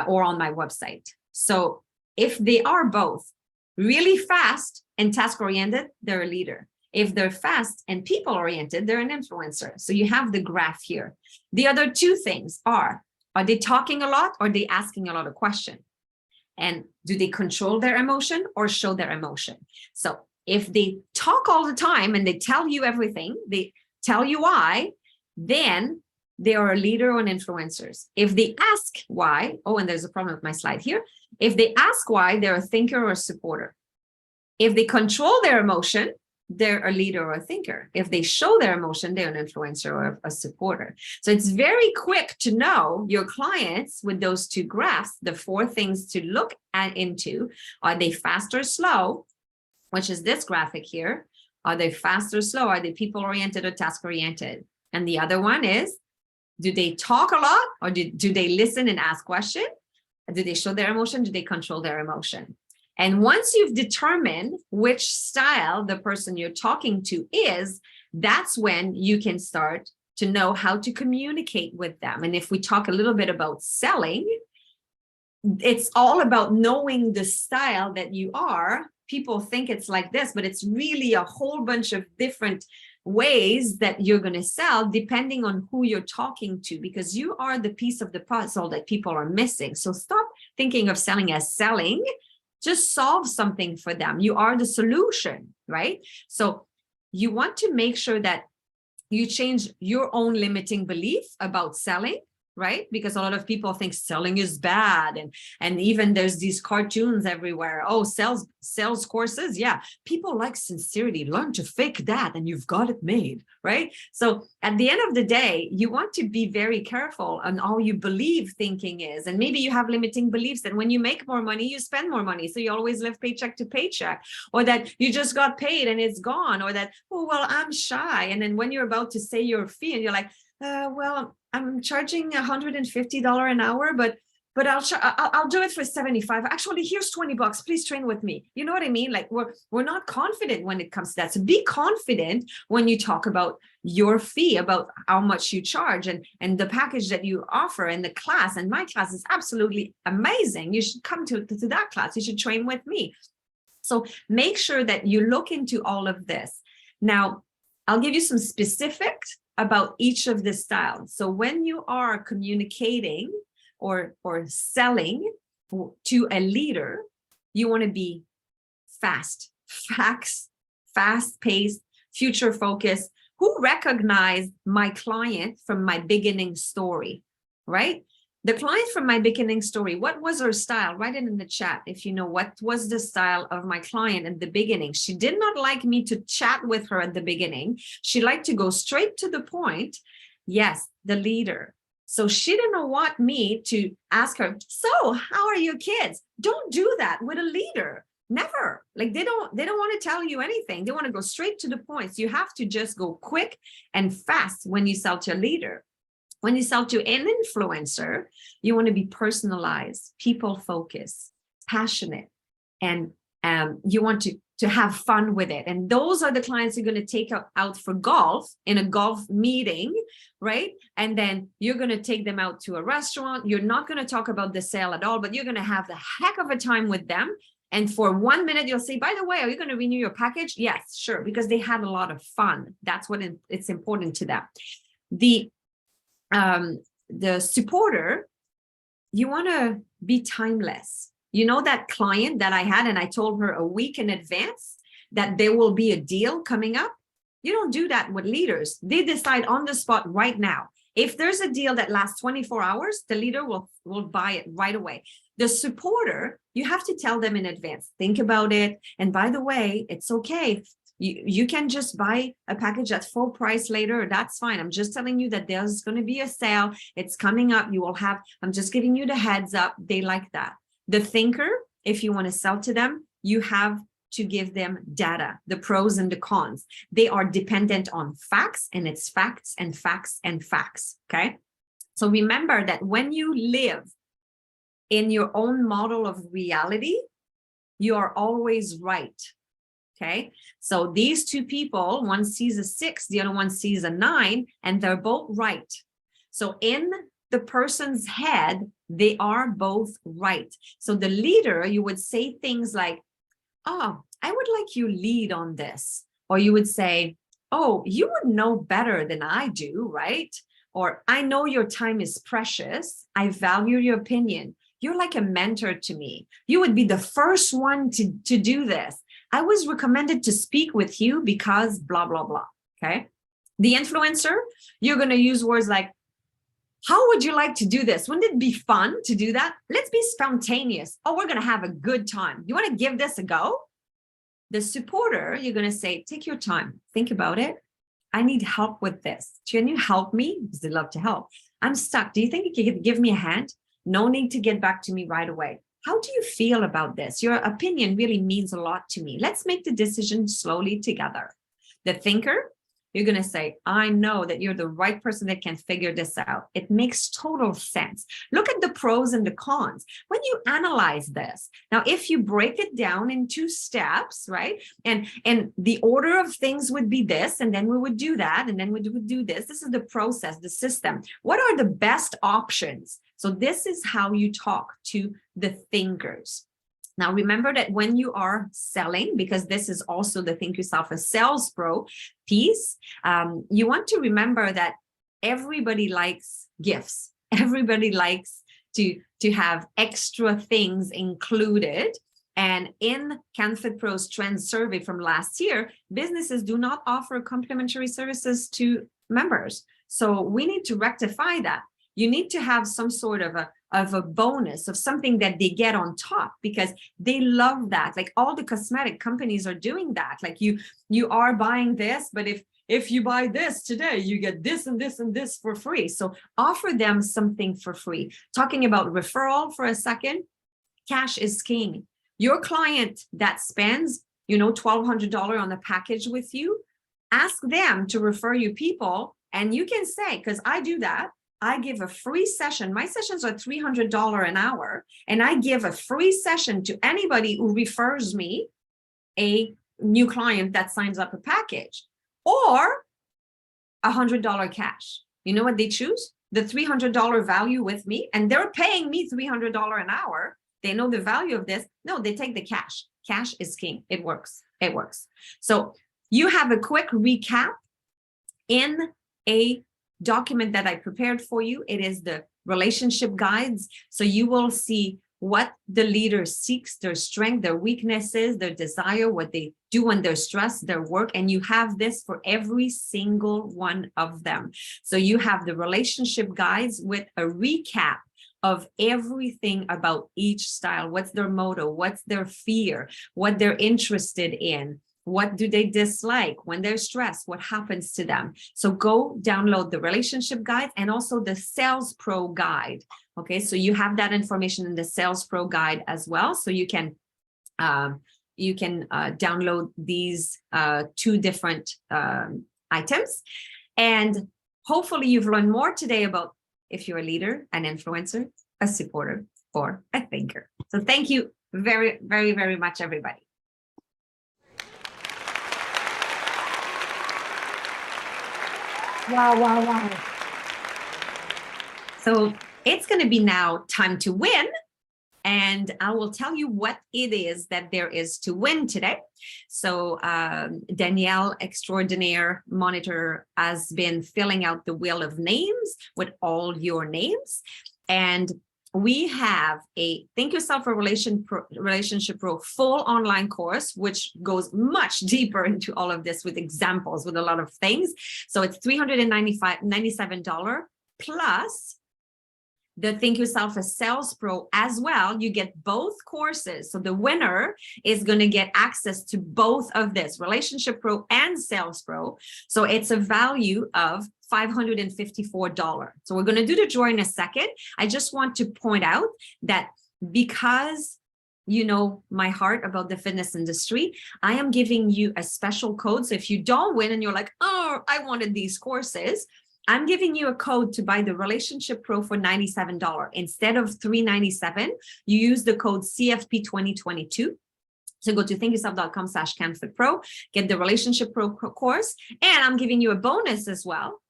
or on my website. So if they are both really fast and task-oriented, they're a leader. If they're fast and people-oriented, they're an influencer. So you have the graph here. The other two things are they talking a lot or are they asking a lot of questions? And do they control their emotion or show their emotion? So if they talk all the time and they tell you everything, they tell you why, then they are a leader or an influencers. If they ask why, oh, and there's a problem with my slide here. If they ask why, they're a thinker or a supporter. If they control their emotion, they're a leader or a thinker. If they show their emotion, they're an influencer or a supporter. So it's very quick to know your clients with those two graphs. The four things to look into: are they fast or slow, which is this graphic here? Are they fast or slow? Are they people-oriented or task-oriented? And the other one is, do they talk a lot or do they listen and ask questions? Do they show their emotion? Do they control their emotion? And once you've determined which style the person you're talking to is, that's when you can start to know how to communicate with them. And if we talk a little bit about selling, it's all about knowing the style that you are. People think it's like this, but it's really a whole bunch of different ways that you're going to sell depending on who you're talking to, because you are the piece of the puzzle that people are missing. So stop thinking of selling as selling. Just solve something for them. You are the solution, right? So you want to make sure that you change your own limiting belief about selling, right? Because a lot of people think selling is bad. And even there's these cartoons everywhere. Oh, sales courses. Yeah. People like sincerity. Learn to fake that and you've got it made, right? So at the end of the day, you want to be very careful on all you believe thinking is. And maybe you have limiting beliefs that when you make more money, you spend more money. So you always live paycheck to paycheck, or that you just got paid and it's gone, or that, oh, well, I'm shy. And then when you're about to say your fee and you're like, well, I'm charging $150 an hour, but I'll do it for 75. Actually, here's $20. Please train with me. You know what I mean? Like we're not confident when it comes to that. So be confident when you talk about your fee, about how much you charge and the package that you offer in the class. And my class is absolutely amazing. You should come to that class. You should train with me. So make sure that you look into all of this. Now, I'll give you some specifics about each of the styles. So when you are communicating or selling to a leader, you want to be fast, fast-paced, future-focused. Who recognized my client from my beginning story, right? The client from my beginning story, what was her style? Write it in the chat if you know what was the style of my client at the beginning. She did not like me to chat with her at the beginning. She liked to go straight to the point. Yes, the leader. So she didn't want me to ask her, so how are your kids? Don't do that with a leader. Never. Like they don't want to tell you anything. They want to go straight to the point. So you have to just go quick and fast when you sell to a leader. When you sell to an influencer, you want to be personalized, people-focused, passionate, and you want to have fun with it. And those are the clients you're going to take out for golf in a golf meeting, right? And then you're going to take them out to a restaurant. You're not going to talk about the sale at all, but you're going to have the heck of a time with them. And for 1 minute, you'll say, by the way, are you going to renew your package? Yes, sure, because they had a lot of fun. That's what it's important to them. The supporter, you want to be timeless. You know that client that I had and I told her a week in advance that there will be a deal coming up? You don't do that with leaders. They decide on the spot right now. If there's a deal that lasts 24 hours, the leader will buy it right away. The supporter, you have to tell them in advance. Think about it. And by the way, it's okay. You can just buy a package at full price later. That's fine. I'm just telling you that there's going to be a sale. It's coming up. You will have, I'm just giving you the heads up. They like that. The thinker, if you want to sell to them, you have to give them data, the pros and the cons. They are dependent on facts, and it's facts and facts and facts. Okay. So remember that when you live in your own model of reality, you are always right. Okay, so these two people, one sees a 6, the other one sees a 9, and they're both right. So in the person's head, they are both right. So the leader, you would say things like, oh, I would like you lead on this. Or you would say, oh, you would know better than I do, right? Or I know your time is precious. I value your opinion. You're like a mentor to me. You would be the first one to do this. I was recommended to speak with you because blah, blah, blah, okay? The influencer, you're gonna use words like, how would you like to do this? Wouldn't it be fun to do that? Let's be spontaneous. Oh, we're gonna have a good time. You wanna give this a go? The supporter, you're gonna say, take your time, think about it. I need help with this. Can you help me? Because they love to help. I'm stuck. Do you think you could give me a hand? No need to get back to me right away. How do you feel about this? Your opinion really means a lot to me. Let's make the decision slowly together. The thinker, you're going to say, I know that you're the right person that can figure this out. It makes total sense. Look at the pros and the cons. When you analyze this, now, if you break it down in 2 steps, right? And the order of things would be this, and then we would do that, and then we would do this. This is the process, the system. What are the best options? So this is how you talk to the thinkers. Now, remember that when you are selling, because this is also the Think Yourself a Sales Pro piece, you want to remember that everybody likes gifts. Everybody likes to have extra things included. And in CanFit Pro's Trend Survey from last year, businesses do not offer complimentary services to members. So we need to rectify that. You need to have some sort of a bonus, of something that they get on top, because they love that. Like all the cosmetic companies are doing that. Like you are buying this, but if you buy this today, you get this and this and this for free. So offer them something for free. Talking about referral for a second, cash is king. Your client that spends, $1,200 on a package with you, ask them to refer you people. And you can say, because I do that, I give a free session. My sessions are $300 an hour, and I give a free session to anybody who refers me a new client that signs up a package, or $100 cash. You know what they choose? The $300 value with me, and they're paying me $300 an hour. They know the value of this. No, they take the cash. Cash is king. It works. It works. So you have a quick recap in a document that I prepared for you. It is the relationship guides. So you will see what the leader seeks, their strength, their weaknesses, their desire, what they do when they're stressed, their work. And you have this for every single one of them. So you have the relationship guides with a recap of everything about each style. What's their motto? What's their fear? What they're interested in? What do they dislike when they're stressed? What happens to them? So go download the relationship guide and also the Sales Pro guide. Okay, so you have that information in the Sales Pro guide as well. So you can download these 2 different items. And hopefully you've learned more today about if you're a leader, an influencer, a supporter, or a thinker. So thank you very, very, very much, everybody. Wow, wow, wow. So it's going to be now time to win. And I will tell you what it is that there is to win today. So Danielle, Extraordinaire Monitor, has been filling out the wheel of names with all your names. And we have a Think Yourself a Relationship Pro full online course, which goes much deeper into all of this with examples, with a lot of things. So it's $397 plus the Think Yourself a Sales Pro as well. You get both courses. So the winner is going to get access to both of this, Relationship Pro and Sales Pro. So it's a value of $554. So we're going to do the draw in a second. I just want to point out that because you know my heart about the fitness industry, I am giving you a special code. So if you don't win and you're like, oh, I wanted these courses, I'm giving you a code to buy the Relationship Pro for $97. Instead of $397, you use the code CFP2022. So go to thinkyourself.com/CanFitPro, get the Relationship Pro course, and I'm giving you a bonus as well.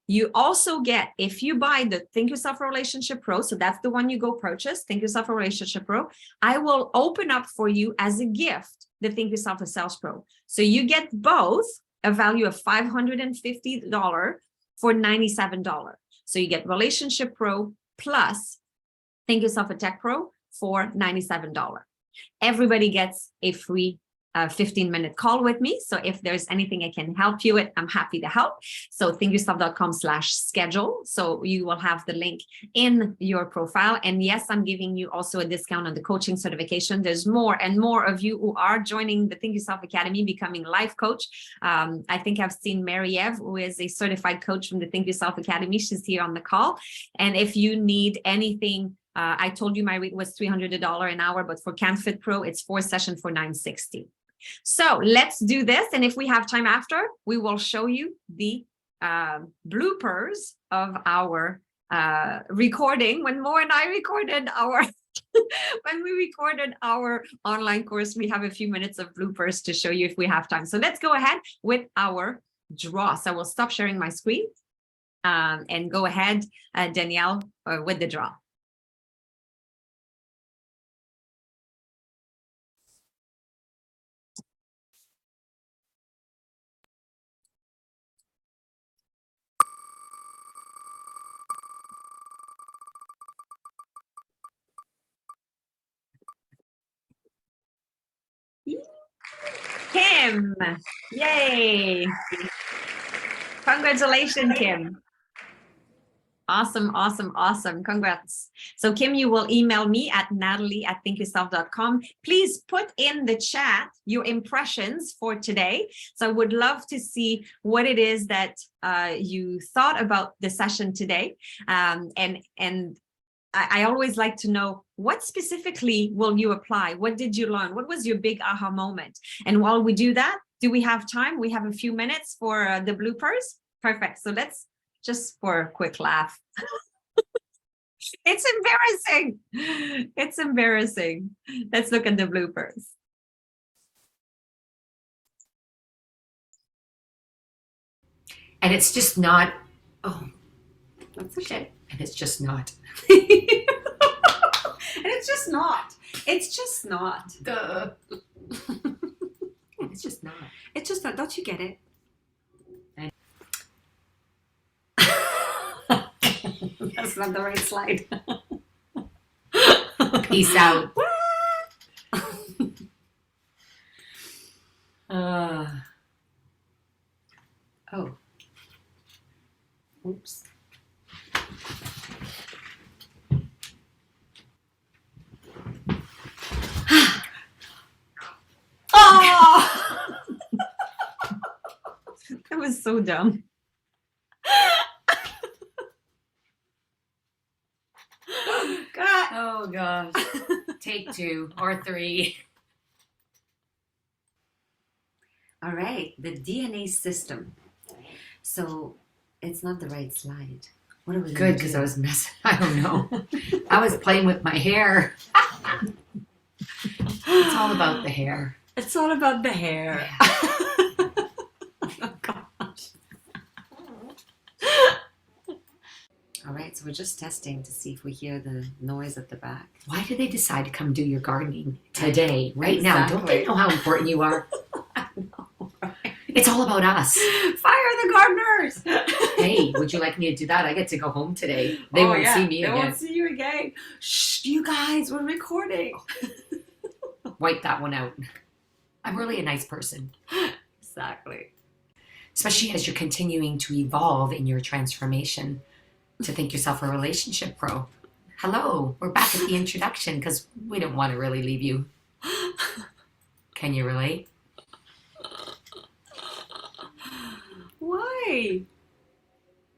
You also get, if you buy the Think Yourself a Relationship Pro, so that's the one you go purchase, Think Yourself a Relationship Pro, I will open up for you as a gift the Think Yourself a Sales Pro. So you get both a value of $550 for $97. So you get Relationship Pro plus Think Yourself a Tech Pro for $97. Everybody gets a free 15-minute call with me. So if there's anything I can help you with, I'm happy to help. So thinkyourself.com/schedule. So you will have the link in your profile. And yes, I'm giving you also a discount on the coaching certification. There's more and more of you who are joining the Think Yourself Academy, becoming life coach. I think I've seen Mary-Eve, who is a certified coach from the Think Yourself Academy. She's here on the call. And if you need anything, I told you my rate was $300 an hour, but for CanFit Pro, it's 4 sessions for $960. So let's do this. And if we have time after, we will show you the bloopers of our recording when Mo and I recorded our when we recorded our online course. We have a few minutes of bloopers to show you if we have time. So let's go ahead with our draw. So I will stop sharing my screen and go ahead, Danielle, with the draw. Kim, yay. Congratulations, Kim. Awesome, awesome, awesome. Congrats. So Kim, you will email me at natalie@thinkyourself.com. Please put in the chat your impressions for today. So I would love to see what it is that you thought about the session today. And I always like to know, what specifically will you apply? What did you learn? What was your big aha moment? And while we do that, do we have time? We have a few minutes for the bloopers. Perfect. So let's just for a quick laugh. It's embarrassing. It's embarrassing. Let's look at the bloopers. And it's just not, oh, That's okay. and it's just not. And it's just not. It's just not. Duh. It's just not. It's just not. Don't you get it? That's not the right slide. Peace out. Oh. Oops. Oh! That was so dumb. God. Oh gosh. Take 2 or 3. All right, the DNA system. So it's not the right slide. What are we good? Because I was messing. I don't know. I was playing with my hair. It's all about the hair. It's all about the hair. Oh gosh. All right, so we're just testing to see if we hear the noise at the back. Why did they decide to come do your gardening today, right now? Don't they know how important you are? I know, right? It's all about us. Fire the gardeners. Hey, would you like me to do that? I get to go home today. They won't see me They again. won't see you again. Shh, you guys, we're recording. Wipe that one out. I'm really a nice person. Exactly. Especially as you're continuing to evolve in your transformation to Think Yourself a Relationship Pro. Hello, we're back at the introduction because we don't want to really leave you. Can you relate? Why?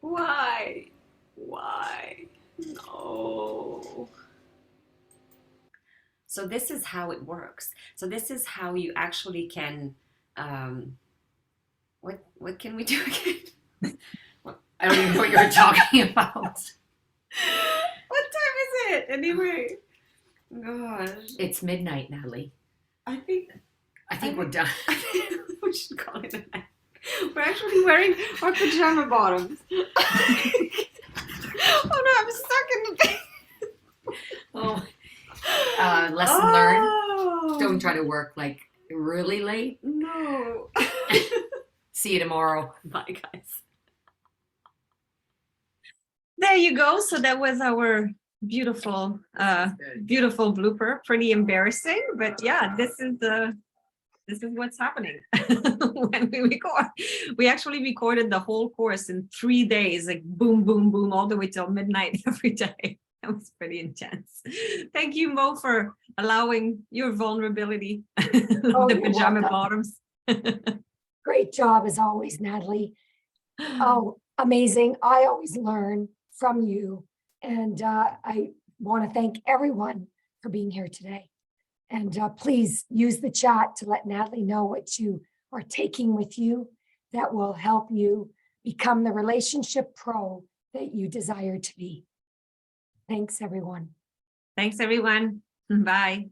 Why? Why? No. So this is how it works. So this is how you actually can, what can we do again? I don't even know what you're talking about. What time is it anyway? Gosh. It's midnight, Natalie. I think I think we're done. We should call it a night. We're actually wearing our pajama bottoms. Oh no, I'm stuck in the bed. Oh. Lesson learned. Don't try to work like really late. No. See you tomorrow. Bye, guys. There you go. So that was our beautiful beautiful blooper. Pretty embarrassing, but yeah, this is what's happening when we record. We actually recorded the whole course in 3 days, like boom boom boom, all the way till midnight every day. That was pretty intense. Thank you, Mo, for allowing your vulnerability of the you're pajama welcome. bottoms. Great job as always, Natalie. Oh, amazing. I always learn from you. And I want to thank everyone for being here today. And please use the chat to let Natalie know what you are taking with you that will help you become the relationship pro that you desire to be. Thanks, everyone. Thanks, everyone. Bye.